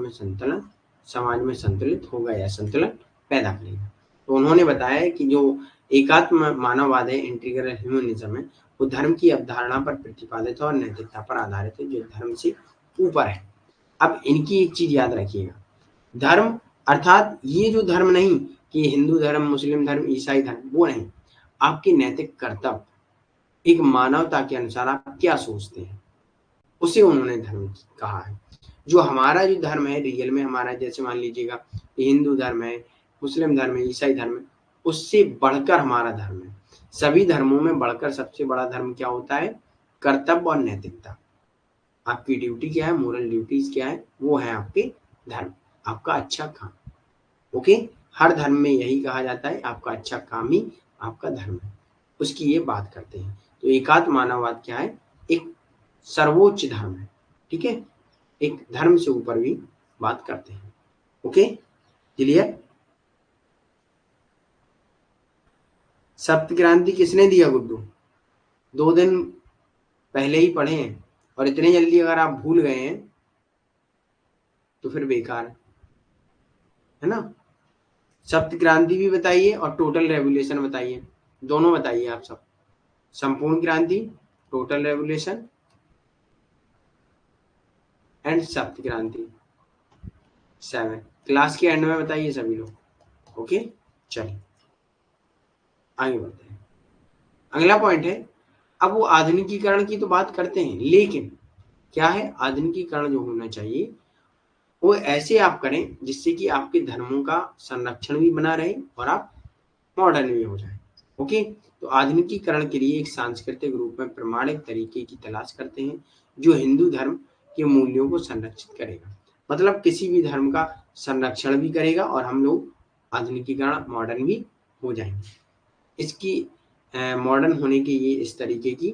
में संतुलित होगा या संतुलन पैदा करेगा। तो उन्होंने बताया कि जो एकात्म मानववाद है, इंटीग्रल ह्यूमनिज्म है, वो धर्म की अवधारणा पर प्रतिपादित है और नैतिकता पर आधारित है जो धर्म से ऊपर है। अब इनकी एक चीज याद रखिएगा, धर्म अर्थात ये जो धर्म नहीं कि हिंदू धर्म, मुस्लिम धर्म, ईसाई धर्म, वो नहीं, आपके नैतिक कर्तव्य, एक मानवता के अनुसार आप क्या सोचते हैं, उसे उन्होंने धर्म कहा है। जो हमारा जो धर्म है रियल में हमारा, जैसे मान लीजिएगा हिंदू धर्म है, मुस्लिम धर्म है, ईसाई धर्म है, उससे बढ़कर हमारा धर्म है। सभी धर्मों में बढ़कर सबसे बड़ा धर्म क्या होता है, कर्तव्य और नैतिकता। आपकी ड्यूटी क्या है, मोरल ड्यूटीज क्या है, वो है आपके धर्म, आपका अच्छा काम, ओके। हर धर्म में यही कहा जाता है, आपका अच्छा काम ही आपका धर्म है, उसकी ये बात करते हैं। तो एकात्म मानववाद क्या है, एक सर्वोच्च धर्म है, ठीक है, एक धर्म से ऊपर भी बात करते हैं, ओके, क्लियर। सप्त क्रांति किसने दिया गुड्डू, 2 दिन पहले ही पढ़े हैं, और इतने जल्दी अगर आप भूल गए हैं तो फिर बेकार है ना। सप्त क्रांति भी बताइए और टोटल रेवोल्यूशन बताइए, दोनों बताइए आप सब। संपूर्ण क्रांति, टोटल रेवोल्यूशन एंड सप्त क्रांति 7। क्लास के एंड में बताइए सभी लोग, ओके। चलिए आगे बढ़ते हैं। अगला पॉइंट है, अब वो आधुनिकीकरण की तो बात करते हैं, लेकिन क्या है, आधुनिकीकरण जो होना चाहिए वो ऐसे आप करें जिससे कि आपके धर्मों का संरक्षण भी बना रहे और आप मॉडर्न भी हो जाए, ओके। तो आधुनिकीकरण के लिए एक सांस्कृतिक रूप में प्रमाणिक तरीके की तलाश करते हैं जो हिंदू धर्म के मूल्यों को संरक्षित करेगा, मतलब किसी भी धर्म का संरक्षण भी करेगा और हम लोग आधुनिकीकरण मॉडर्न भी हो जाएंगे। इसकी मॉडर्न होने की ये इस तरीके की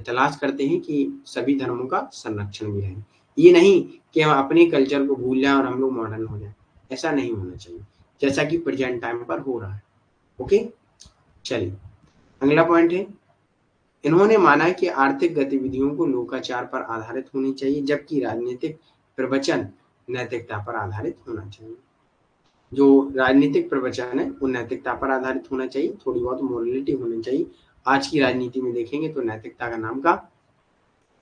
तलाश करते हैं कि सभी धर्मों का संरक्षण भी रहे। ये नहीं कि हम अपने कल्चर को भूल जाएं और हम लोग मॉडर्न हो जाएं, ऐसा नहीं होना चाहिए, जैसा कि प्रेजेंट टाइम पर हो रहा है, ओके। चलिए अगला पॉइंट है, इन्होंने माना कि आर्थिक गतिविधियों को लोकाचार पर आधारित होनी चाहिए जबकि राजनीतिक प्रवचन नैतिकता पर आधारित होना चाहिए। जो राजनीतिक प्रवचन है वो नैतिकता पर आधारित होना चाहिए, थोड़ी बहुत मोरलिटी होनी चाहिए। आज की राजनीति में देखेंगे तो नैतिकता का नाम का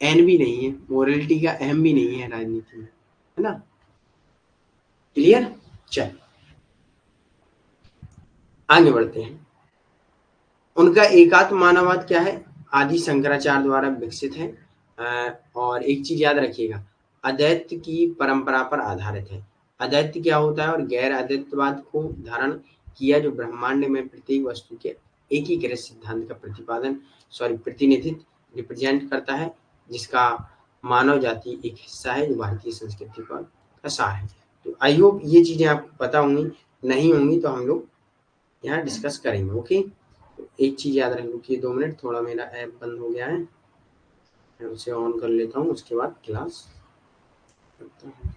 एन भी नहीं है, मोरलिटी का एम भी नहीं है राजनीति में, है ना, क्लियर। चल आगे बढ़ते हैं। उनका एकात्म मानववाद क्या है, आदि शंकराचार्य द्वारा विकसित है, और एक चीज याद रखिएगा, अद्वैत की परंपरा पर आधारित है। अद्वैत क्या होता है, और गैर अद्वैतवाद को धारण किया जो ब्रह्मांड में प्रत्येक वस्तु के एकीकृत सिद्धांत का प्रतिनिधित्व रिप्रेजेंट करता है, जिसका मानव जाति एक हिस्सा है जो भारतीय संस्कृति का सार है। तो आई होप ये चीजें आपको पता होंगी, नहीं होंगी तो हम लोग यहाँ डिस्कस करेंगे, ओके। तो एक चीज याद रखिए, 2 मिनट, थोड़ा मेरा ऐप बंद हो गया है, मैं उसे ऑन कर लेता हूँ, उसके बाद क्लास करता हूँ।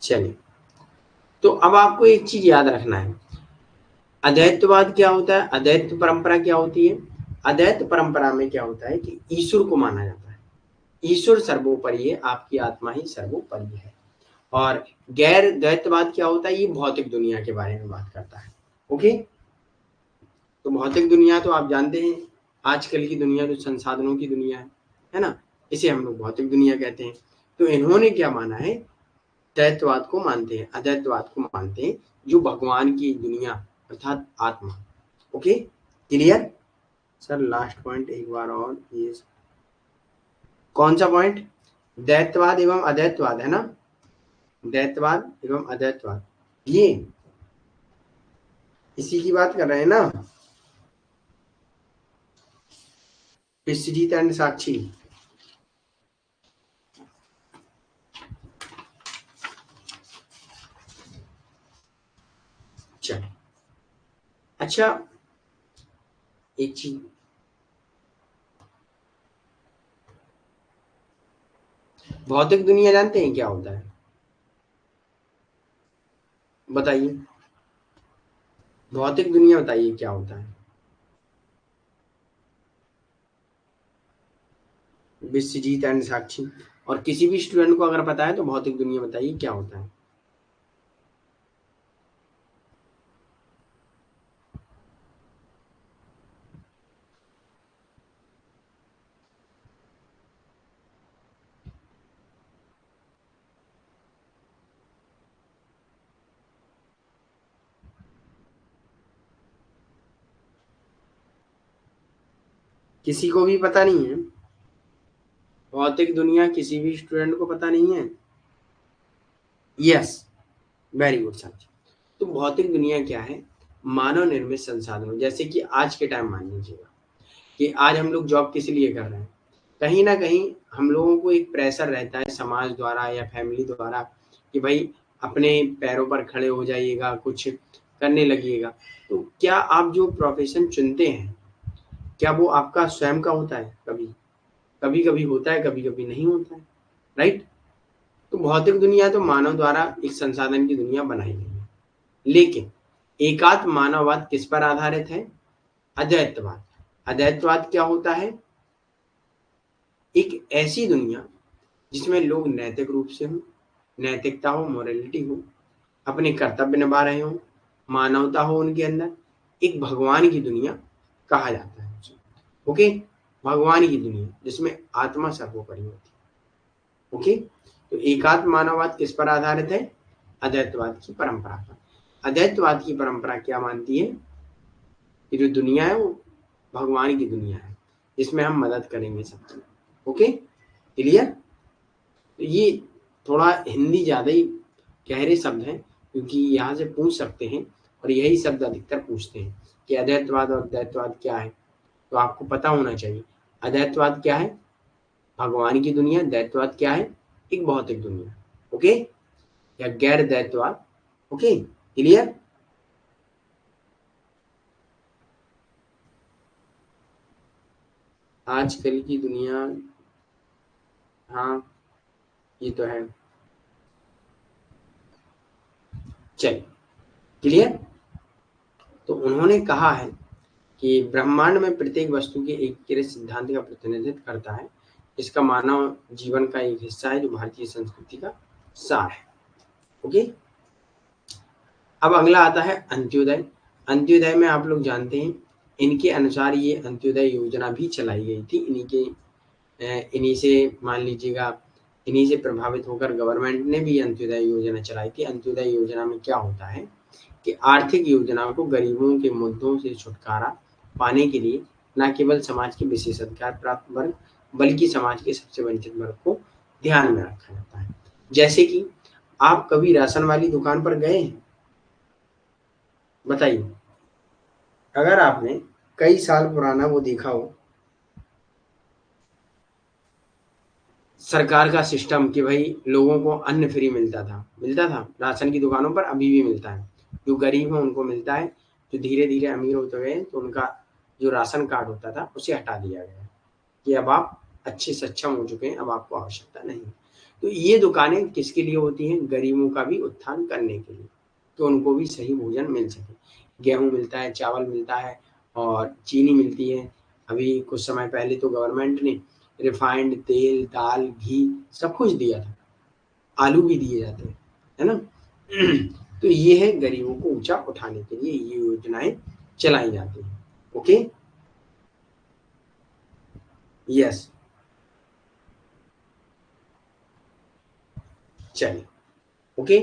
चलिए, तो अब आपको एक चीज याद रखना है, अद्वैतवाद क्या होता है, अद्वैत परंपरा क्या होती है। अद्वैत परंपरा में क्या होता है कि ईश्वर को माना जाता है, ईश्वर सर्वोपरि है, आपकी आत्मा ही सर्वोपरि है। और गैर द्वैतवाद क्या होता है, ये भौतिक दुनिया के बारे में बात करता है, ओके। तो भौतिक दुनिया तो आप जानते हैं, आजकल की दुनिया जो संसाधनों की दुनिया है ना, इसे हम लोग भौतिक दुनिया कहते हैं। तो इन्होंने क्या माना है दैत्यवाद को मानते हैं, अदैत्यवाद को मानते हैं, जो भगवान की दुनिया अर्थात आत्मा। Okay, clear sir? Last point एक बार और, ये कौन सा पॉइंट? दैत्यवाद एवं अदैत्यवाद है ना, दैत्यवाद एवं अदैत्यवाद, ये इसी की बात कर रहे हैं ना, विश्वजीत एंड साक्षी। चल, अच्छा एक चीज, भौतिक दुनिया जानते हैं क्या होता है? बताइए, भौतिक दुनिया बताइए क्या होता है? विश्वजीत एंड साक्षी, और किसी भी स्टूडेंट को अगर पता है तो भौतिक दुनिया बताइए क्या होता है? किसी को भी पता नहीं है? भौतिक दुनिया किसी भी स्टूडेंट को पता नहीं है? यस, वेरी गुड साक्षी। तो भौतिक दुनिया क्या है? मानव निर्मित संसाधनों, जैसे कि आज के टाइम मान लीजिएगा कि आज हम लोग जॉब किस लिए कर रहे हैं, कहीं ना कहीं हम लोगों को एक प्रेशर रहता है समाज द्वारा या फैमिली द्वारा कि भाई अपने पैरों पर खड़े हो जाइएगा, कुछ करने लगिएगा। तो क्या आप जो प्रोफेशन चुनते हैं, क्या वो आपका स्वयं का होता है? कभी कभी कभी होता है, कभी कभी नहीं होता है, राइट? तो भौतिक दुनिया तो मानव द्वारा एक संसाधन की दुनिया बनाई गई है, लेकिन एकात्म मानववाद किस पर आधारित है? अद्वैतवाद। अद्वैतवाद क्या होता है? एक ऐसी दुनिया जिसमें लोग नैतिक रूप से हों, नैतिकता हो, मोरालिटी हो, अपने कर्तव्य निभा रहे हों, मानवता हो उनके अंदर, एक भगवान की दुनिया कहा जाता है उसे। ओके, भगवान की दुनिया जिसमें आत्मा सर्वोपरि होती है। ओके, तो एकात्म मानववाद किस पर आधारित है? अद्वैतवाद की परंपरा पर। अद्वैतवाद की परंपरा क्या मानती है कि जो दुनिया है वो भगवान की दुनिया है, जिसमें हम मदद करेंगे सबकी। Okay, clear? तो ये थोड़ा हिंदी ज़्यादा ही गहरे शब्द हैं, क्योंकि यहाँ से पूछ सकते हैं और यही शब्द अधिकतर पूछते हैं कि अद्वैतवाद और द्वैतवाद क्या है। तो आपको पता होना चाहिए अद्वैतवाद क्या है, भगवान की दुनिया, द्वैतवाद क्या है, एक भौतिक दुनिया। ओके, या गैर द्वैतवाद। Okay, clear? आजकल की दुनिया, हाँ ये तो है। चलिए, क्लियर? तो उन्होंने कहा है कि ब्रह्मांड में प्रत्येक वस्तु के एकीकृत सिद्धांत का प्रतिनिधित्व करता है। इसका मानव जीवन का एक हिस्सा है जो भारतीय संस्कृति का सार है। ओके, अब अगला आता है अंत्योदय। अंत्योदय में आप लोग जानते हैं, इनके अनुसार ये अंत्योदय योजना भी चलाई गई थी। इन्हीं से मान लीजिएगा, इन्हीं से प्रभावित होकर गवर्नमेंट ने भी अंत्योदय योजना चलाई थी। अंत्योदय योजना में क्या होता है कि आर्थिक योजनाओं को गरीबों के मुद्दों से छुटकारा पाने के लिए न केवल समाज के विशेषाधिकार प्राप्त वर्ग बल्कि समाज के सबसे वंचित वर्ग को ध्यान में रखा जाता है। जैसे कि आप कभी राशन वाली दुकान पर गए हैं? बताइए, अगर आपने कई साल पुराना वो देखा हो, सरकार का सिस्टम कि भाई लोगों को अन्न फ्री मिलता था राशन की दुकानों पर, अभी भी मिलता है। जो गरीब हैं उनको मिलता है, जो धीरे धीरे अमीर होते गए तो उनका जो राशन कार्ड होता था उसे हटा दिया गया कि अब आप अच्छे सक्षम हो चुके हैं, अब आपको आवश्यकता नहीं। तो ये दुकानें किसके लिए होती हैं? गरीबों का भी उत्थान करने के लिए, तो उनको भी सही भोजन मिल सके। गेहूँ मिलता है, चावल मिलता है और चीनी मिलती है। अभी कुछ समय पहले तो गवर्नमेंट ने रिफाइंड तेल, दाल, घी सब कुछ दिया था, आलू भी दिए जाते हैं, है ना? तो ये है गरीबों को ऊंचा उठाने के लिए ये योजनाएं चलाई जाती हैं। ओके, यस, चलिए ओके।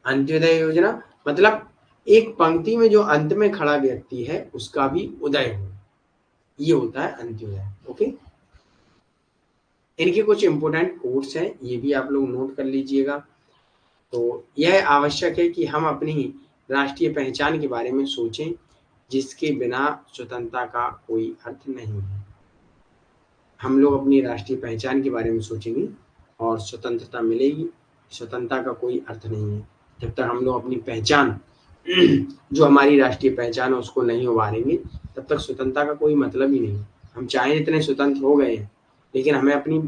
अंत्योदय योजना मतलब एक पंक्ति में जो अंत में खड़ा व्यक्ति है उसका भी उदय हो, ये होता है अंत्योदय। ओके, इनके कुछ इंपोर्टेंट कोट्स हैं, ये भी आप लोग नोट कर लीजिएगा। तो यह आवश्यक है कि हम अपनी राष्ट्रीय पहचान के बारे में सोचें, जिसके बिना स्वतंत्रता का कोई अर्थ नहीं है। हम लोग अपनी राष्ट्रीय पहचान के बारे में सोचेंगे और स्वतंत्रता मिलेगी। स्वतंत्रता का कोई अर्थ नहीं है जब तक हम लोग अपनी पहचान जो हमारी राष्ट्रीय पहचान है उसको नहीं उभारेंगे, तब तक स्वतंत्रता का कोई मतलब ही नहीं। हम चाहे इतने स्वतंत्र हो गए हैं, लेकिन हमें अपनी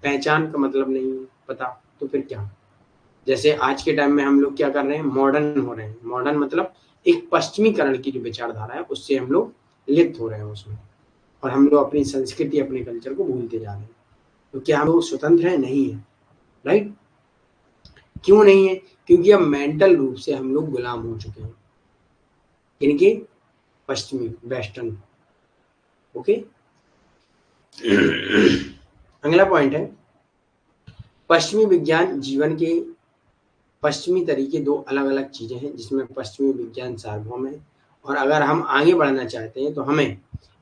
पहचान का मतलब नहीं पता, तो फिर क्या। जैसे आज के टाइम में हम लोग क्या कर रहे हैं, मॉडर्न हो रहे हैं। मॉडर्न मतलब एक पश्चिमीकरण की जो विचारधारा है उससे हम लोग लिप्त हो रहे हैं उसमें, और हम लोग अपनी संस्कृति अपने कल्चर को भूलते जा रहे हैं। तो क्या हम लोग स्वतंत्र हैं? नहीं है। राइट? क्यों नहीं है? क्योंकि अब मेंटल रूप से हम लोग गुलाम हो चुके हैं इनके, पश्चिमी, वेस्टर्न। ओके। अगला पॉइंट है, पश्चिमी विज्ञान जीवन के पश्चिमी तरीके दो अलग अलग चीजें हैं, जिसमें पश्चिमी विज्ञान सार्वभौम है, और अगर हम आगे बढ़ना चाहते हैं तो हमें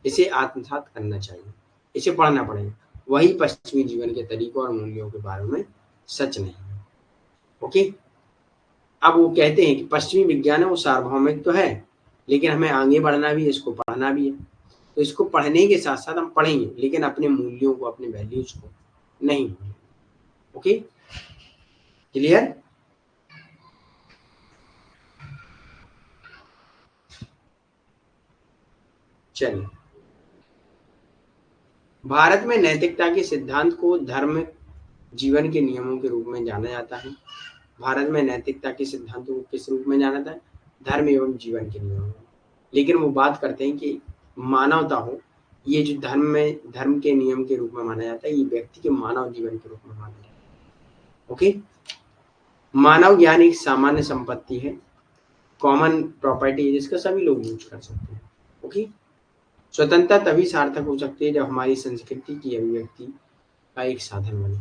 इसे आत्मसात करना चाहिए, इसे पढ़ना पड़ेगा। वही पश्चिमी जीवन के तरीकों और मूल्यों के बारे में सच नहीं है। ओके। अब वो कहते हैं कि पश्चिमी विज्ञान है वो सार्वभौमिक तो है, लेकिन हमें आगे बढ़ना भी है, इसको पढ़ना भी है। तो इसको पढ़ने के साथ साथ हम पढ़ेंगे, लेकिन अपने मूल्यों को, अपने वैल्यूज को नहीं। Okay, clear? चलिए, भारत में नैतिकता के सिद्धांत को धर्म जीवन के नियमों के रूप में जाना जाता है। भारत में नैतिकता के सिद्धांतों को किस रूप में जाना जाता है? धर्म एवं जीवन के नियमों। लेकिन वो बात करते हैं कि मानवता हो, ये जो धर्म में, धर्म के नियम के रूप में माना जाता है, ये व्यक्ति के मानव जीवन के रूप में माना जाता है। ओके। मानव ज्ञान एक सामान्य संपत्ति है, कॉमन प्रॉपर्टी है, जिसका सभी लोग यूज कर सकते हैं। ओके। स्वतंत्रता तभी सार्थक हो सकती है जब हमारी संस्कृति की अभिव्यक्ति का एक साधन बने।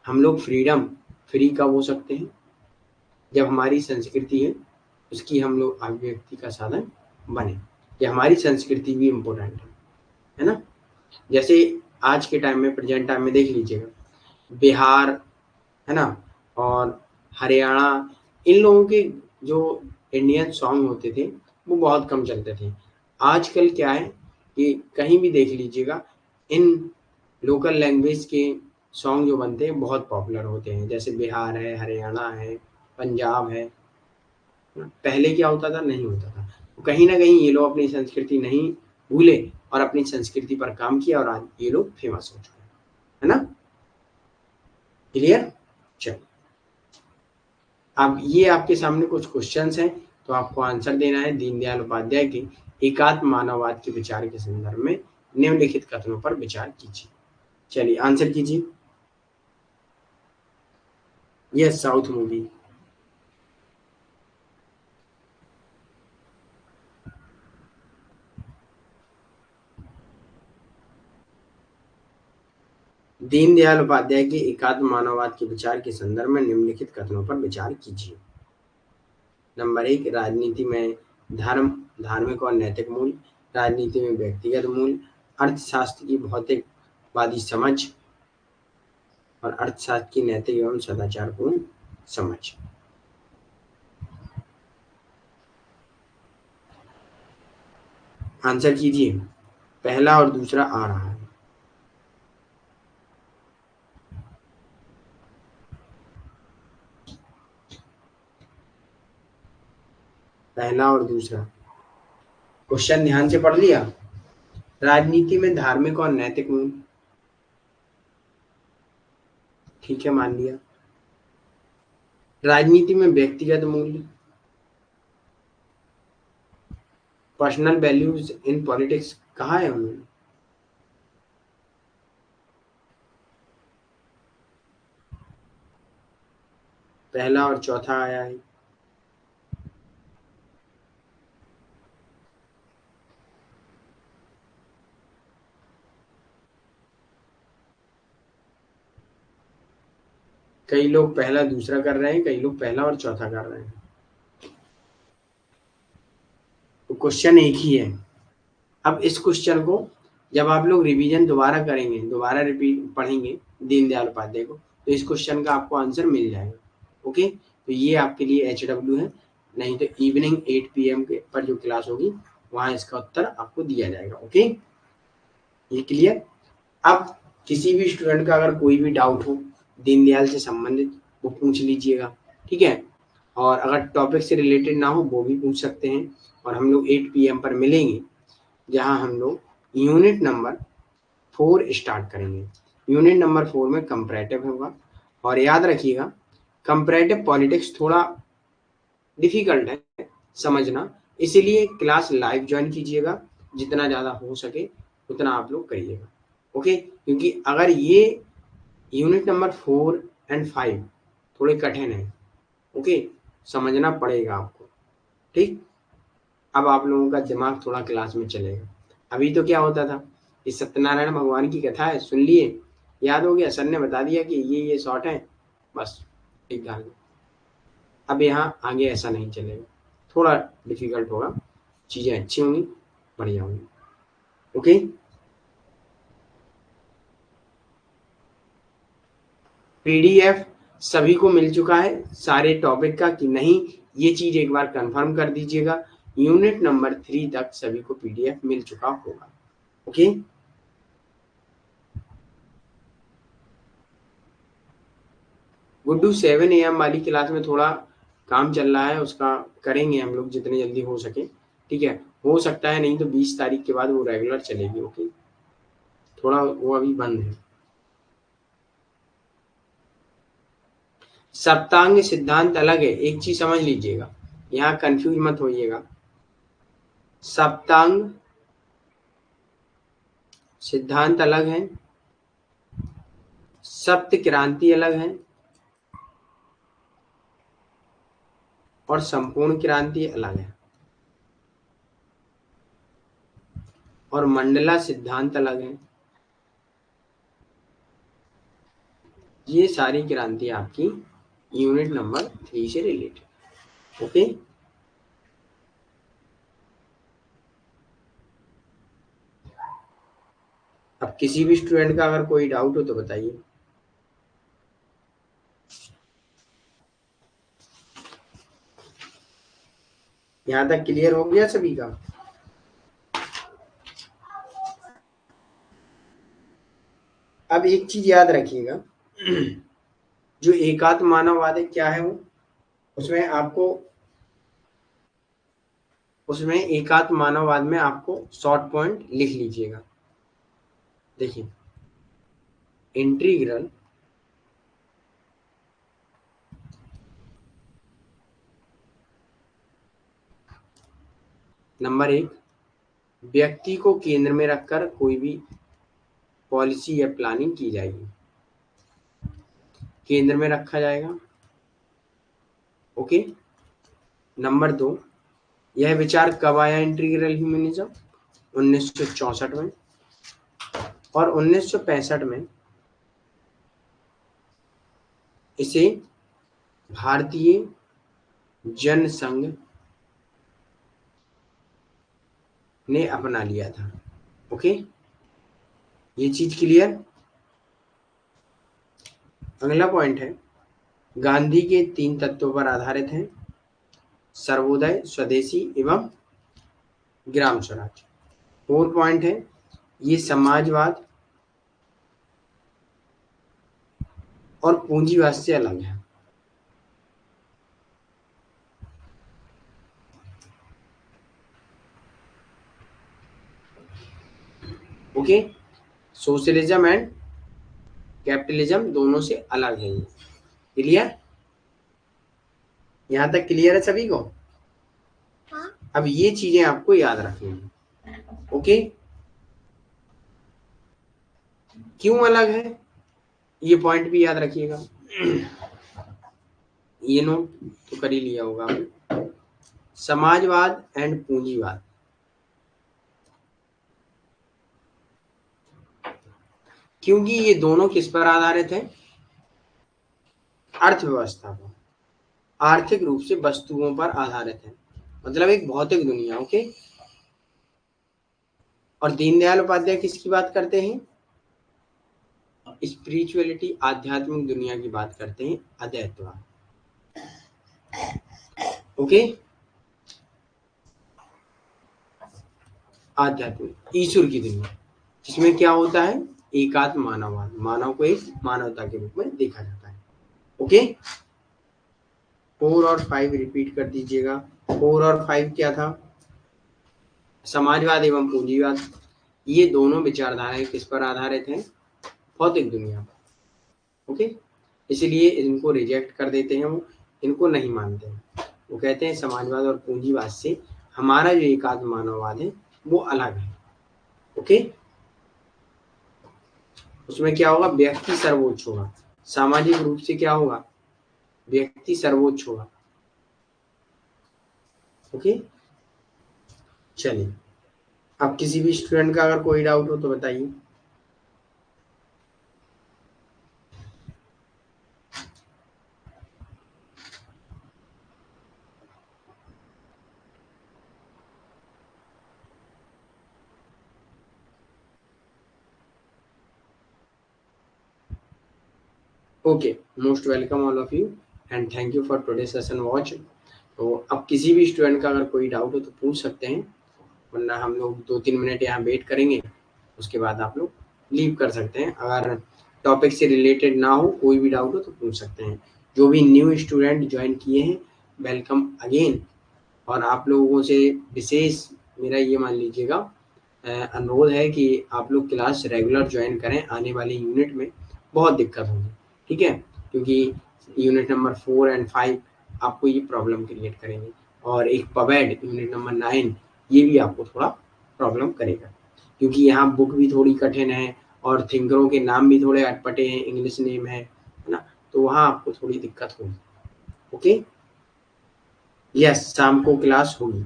हम लोग फ्रीडम, फ्री कब हो सकते हैं? जब हमारी संस्कृति है उसकी हम लोग अभिव्यक्ति का साधन बने। ये हमारी संस्कृति भी इम्पोर्टेंट है ना। जैसे आज के टाइम में, प्रेजेंट टाइम में देख लीजिएगा, बिहार है ना, और हरियाणा, इन लोगों के जो इंडियन सॉन्ग होते थे वो बहुत कम चलते थे। आजकल क्या है कि कहीं भी देख लीजिएगा, इन लोकल लैंग्वेज के सॉन्ग जो बनते हैं बहुत पॉपुलर होते हैं। जैसे बिहार है, हरियाणा है, पंजाब है। पहले क्या होता था? नहीं होता था। तो कहीं ना कहीं ये लोग अपनी संस्कृति नहीं भूले और अपनी संस्कृति पर काम किया, और आज ये लोग फेमस हो चुके हैं, है ना। क्लियर? चलो, अब ये आपके सामने कुछ क्वेश्चंस हैं, तो आपको आंसर देना है। दीनदयाल उपाध्याय के एकात्म मानववाद के विचार के संदर्भ में निम्नलिखित कथनों पर विचार कीजिए। चलिए आंसर कीजिए। Yes, south movie. Deendayal Upadhyay के एकात्म मानववाद के विचार के संदर्भ में निम्नलिखित कथनों पर विचार कीजिए। नंबर 1, राजनीति में धर्म, धार्मिक और नैतिक मूल्य, राजनीति में व्यक्तिगत मूल्य, अर्थशास्त्र की भौतिकवादी समझ और अर्थशास्त्र की नैतिक एवं सदाचारपूर्ण समझ। आंसर कीजिए। पहला और दूसरा आ रहा है। पहला और दूसरा क्वेश्चन ध्यान से पढ़ लिया। राजनीति में धार्मिक और नैतिक मूल्य, ठीक है, मान लिया। राजनीति में व्यक्तिगत मूल्य, पर्सनल वैल्यूज इन पॉलिटिक्स, कहा है उन्होंने? पहला और चौथा आया है। कई लोग पहला दूसरा कर रहे हैं, कई लोग पहला और चौथा कर रहे हैं। तो क्वेश्चन एक ही है। अब इस क्वेश्चन को जब आप लोग रिवीजन दोबारा करेंगे, दोबारा रिपीट पढ़ेंगे दीनदयाल उपाध्याय को, तो इस क्वेश्चन का आपको आंसर मिल जाएगा। ओके, तो ये आपके लिए HW है। नहीं तो इवनिंग 8 PM के पर जो क्लास होगी वहां इसका उत्तर आपको दिया जाएगा। ओके, ये क्लियर। अब किसी भी स्टूडेंट का अगर कोई भी डाउट हो दीनदयाल से संबंधित, वो पूछ लीजिएगा, ठीक है। और अगर टॉपिक से रिलेटेड ना हो वो भी पूछ सकते हैं। और हम लोग 8 PM पर मिलेंगे, जहां हम लोग यूनिट नंबर 4 स्टार्ट करेंगे। यूनिट नंबर 4 में कंपैरेटिव होगा। और याद रखिएगा, कंपैरेटिव पॉलिटिक्स थोड़ा डिफिकल्ट है समझना, इसीलिए क्लास लाइव ज्वाइन कीजिएगा। जितना ज़्यादा हो सके उतना आप लोग करिएगा। ओके, क्योंकि अगर ये यूनिट नंबर 4 एंड 5 थोड़े कठिन है। ओके, समझना पड़ेगा आपको, ठीक। अब आप लोगों का दिमाग थोड़ा क्लास में चलेगा। अभी तो क्या होता था कि सत्यनारायण भगवान की कथा है, सुन लिए, याद हो गया, सर ने बता दिया कि ये शॉर्ट है, बस ठीक डाल दो। अब यहाँ आगे ऐसा नहीं चलेगा, थोड़ा डिफिकल्ट होगा, चीज़ें अच्छी होंगी, बढ़िया होंगी। ओके, PDF सभी को मिल चुका है सारे टॉपिक का कि नहीं, ये चीज़ एक बार कंफर्म कर दीजिएगा। यूनिट नंबर 3 तक सभी को PDF मिल चुका होगा। ओके, गुड्डू 7 AM वाली क्लास में थोड़ा काम चल रहा है, उसका करेंगे हम लोग जितने जल्दी हो सके, ठीक है। हो सकता है नहीं तो 20 तारीख के बाद वो रेगुलर चलेगी। ओके, थोड़ा वो अभी बंद है। सप्तांग सिद्धांत अलग है, एक चीज समझ लीजिएगा, यहाँ कंफ्यूज मत होइएगा। सप्तांग सिद्धांत अलग है, सप्त क्रांति अलग है, और संपूर्ण क्रांति अलग है, और मंडला सिद्धांत अलग है। ये सारी क्रांति आपकी यूनिट नंबर 3 से रिलेटेड। ओके, अब किसी भी स्टूडेंट का अगर कोई डाउट हो तो बताइए। यहाँ तक क्लियर हो गया सभी का? अब एक चीज याद रखिएगा, जो एकात्म मानववाद है क्या है वो, उसमें आपको, उसमें एकात्म मानववाद में आपको शॉर्ट पॉइंट लिख लीजिएगा। देखिए, इंटीग्रल नंबर 1, व्यक्ति को केंद्र में रखकर कोई भी पॉलिसी या प्लानिंग की जाएगी, केंद्र में रखा जाएगा। ओके, नंबर 2, यह विचार कब आया इंटीग्रल ह्यूमनिज्म? 1964 में। और 1965 में इसे भारतीय जनसंघ ने अपना लिया था। ओके, ये चीज क्लियर। अगला पॉइंट है, गांधी के 3 तत्वों पर आधारित है, सर्वोदय, स्वदेशी एवं ग्राम स्वराज। 4 पॉइंट है, ये समाजवाद और पूंजीवाद से अलग है। ओके, सोशलिज्म एंड कैपिटलिज्म दोनों से अलग है। क्लियर, यहाँ तक क्लियर है सभी को? हाँ। अब ये चीजें आपको याद रखनी है। ओके, क्यों अलग है ये पॉइंट भी याद रखिएगा। ये नोट तो कर ही लिया होगा आपने। समाजवाद एंड पूंजीवाद, क्योंकि ये दोनों किस पर आधारित है? अर्थव्यवस्था पर, आर्थिक रूप से वस्तुओं पर आधारित है, मतलब एक भौतिक दुनिया। ओके। और दीनदयाल उपाध्याय किसकी बात करते हैं? स्पिरिचुअलिटी, आध्यात्मिक दुनिया की बात करते हैं, अद्वैतवाद। ओके। आध्यात्मिक ईश्वर की दुनिया, जिसमें क्या होता है? एकात्म मानववाद, मानव को एक मानवता के रूप में देखा जाता है। ओके। 4 और 5 रिपीट कर दीजिएगा। 4 और 5 क्या था? समाजवाद एवं पूंजीवाद। ये दोनों विचारधाराएं किस पर आधारित हैं? भौतिक दुनिया पर। ओके। इसलिए इनको रिजेक्ट कर देते हैं, वो इनको नहीं मानते हैं। वो कहते हैं समाजवाद और पूंजीवाद से हमारा जो एकात्म मानववाद है वो अलग है। ओके। उसमें क्या होगा? व्यक्ति सर्वोच्च होगा, सामाजिक रूप से क्या होगा? व्यक्ति सर्वोच्च होगा। ओके। चलिए, अब किसी भी स्टूडेंट का अगर कोई डाउट हो तो बताइए। Okay, most welcome all of you and thank you for today session watch. तो अब किसी भी स्टूडेंट का अगर कोई डाउट हो तो पूछ सकते हैं, वरना हम लोग 2-3 मिनट यहाँ वेट करेंगे, उसके बाद आप लोग लीव कर सकते हैं। अगर टॉपिक से रिलेटेड ना हो, कोई भी डाउट हो तो पूछ सकते हैं। जो भी न्यू स्टूडेंट ज्वाइन किए हैं, वेलकम अगेन। और आप लोगों से विशेष मेरा ये मान लीजिएगा अनुरोध है कि आप लोग क्लास रेगुलर ज्वाइन करें। आने वाले यूनिट में बहुत दिक्कत होगी, ठीक है? क्योंकि यूनिट नंबर 4 एंड 5 आपको ये प्रॉब्लम क्रिएट करेंगे, और एक पवेड यूनिट नंबर 9 ये भी आपको थोड़ा प्रॉब्लम करेगा, क्योंकि यहाँ बुक भी थोड़ी कठिन है और थिंकरों के नाम भी थोड़े अटपटे हैं, इंग्लिश नेम है ना? तो वहाँ आपको थोड़ी दिक्कत होगी। ओके। यस, शाम को क्लास होगी।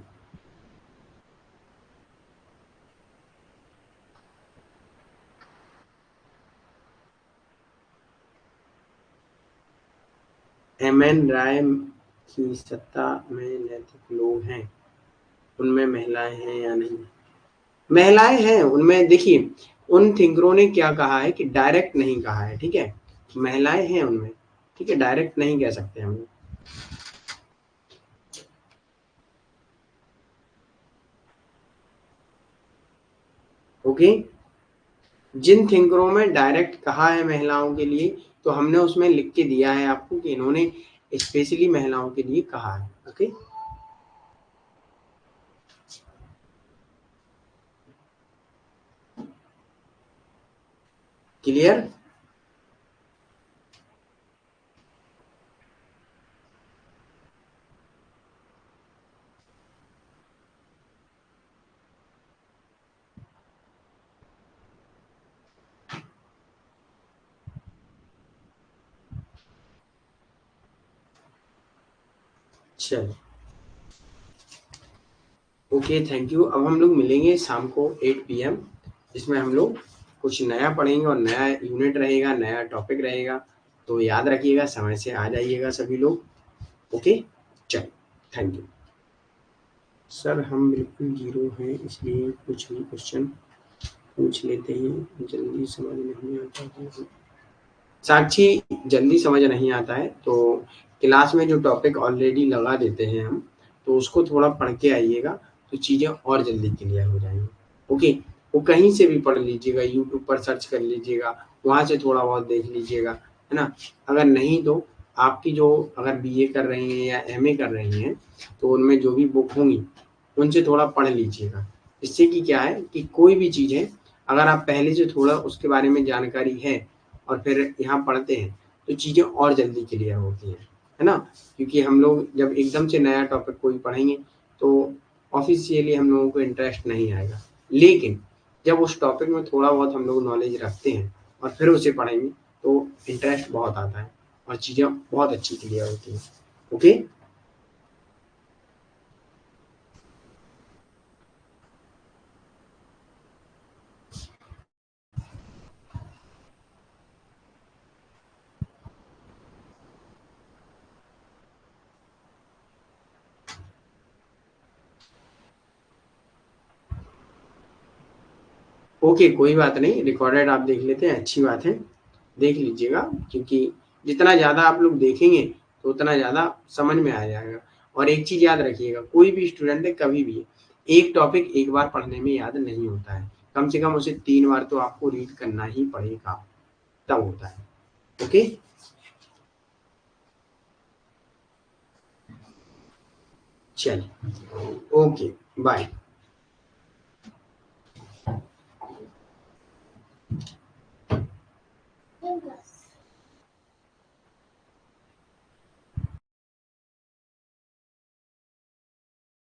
एम.एन. राय की सत्ता में नैतिक लोग हैं, उनमें महिलाएं हैं या नहीं? महिलाएं हैं उनमें। देखिए, उन थिंकरों ने क्या कहा है कि डायरेक्ट नहीं कहा है, ठीक है? महिलाएं हैं उनमें, ठीक है? डायरेक्ट नहीं कह सकते हम लोग। ओके। जिन थिंकरों में डायरेक्ट कहा है महिलाओं के लिए, तो हमने उसमें लिख के दिया है आपको कि इन्होंने स्पेशली महिलाओं के लिए कहा है। ओके। क्लियर? चलो, ओके, थैंक यू। अब हम लोग मिलेंगे शाम को 8 PM, जिसमें हम लोग कुछ नया पढ़ेंगे और नया यूनिट रहेगा, नया टॉपिक रहेगा। तो याद रखिएगा, समय से आ जाइएगा सभी लोग। ओके। चलो, थैंक यू। सर हम बिल्कुल जीरो हैं, इसलिए कुछ भी क्वेश्चन पूछ लेते हैं, जल्दी समझ नहीं आता है। साक्षी, जल्दी समझ नहीं आता है तो क्लास में जो टॉपिक ऑलरेडी लगा देते हैं हम, तो उसको थोड़ा पढ़ के आइएगा, तो चीज़ें और जल्दी क्लियर हो जाएंगी। ओके। वो कहीं से भी पढ़ लीजिएगा, यूट्यूब पर सर्च कर लीजिएगा, वहाँ से थोड़ा बहुत देख लीजिएगा, है ना? अगर नहीं तो आपकी जो, अगर बीए कर रही हैं या एमए कर रही हैं, तो उनमें जो भी बुक होंगी उनसे थोड़ा पढ़ लीजिएगा। इससे कि क्या है कि कोई भी चीज़ है, अगर आप पहले से थोड़ा उसके बारे में जानकारी है और फिर यहाँ पढ़ते हैं, तो चीज़ें और जल्दी क्लियर होती हैं, है ना? क्योंकि हम लोग जब एकदम से नया टॉपिक कोई पढ़ेंगे तो ऑफिशियली हम लोगों को इंटरेस्ट नहीं आएगा, लेकिन जब उस टॉपिक में थोड़ा बहुत हम लोग नॉलेज रखते हैं और फिर उसे पढ़ेंगे तो इंटरेस्ट बहुत आता है और चीज़ें बहुत अच्छी क्लियर होती हैं। ओके। ओके, कोई बात नहीं, रिकॉर्डेड आप देख लेते हैं, अच्छी बात है, देख लीजिएगा, क्योंकि जितना ज़्यादा आप लोग देखेंगे तो उतना ज़्यादा समझ में आ जाएगा। और एक चीज़ याद रखिएगा, कोई भी स्टूडेंट है कभी भी एक टॉपिक एक बार पढ़ने में याद नहीं होता है, कम से कम उसे 3 बार तो आपको रीड करना ही पड़ेगा, तब होता है। ओके, चलिए, ओके, बाय।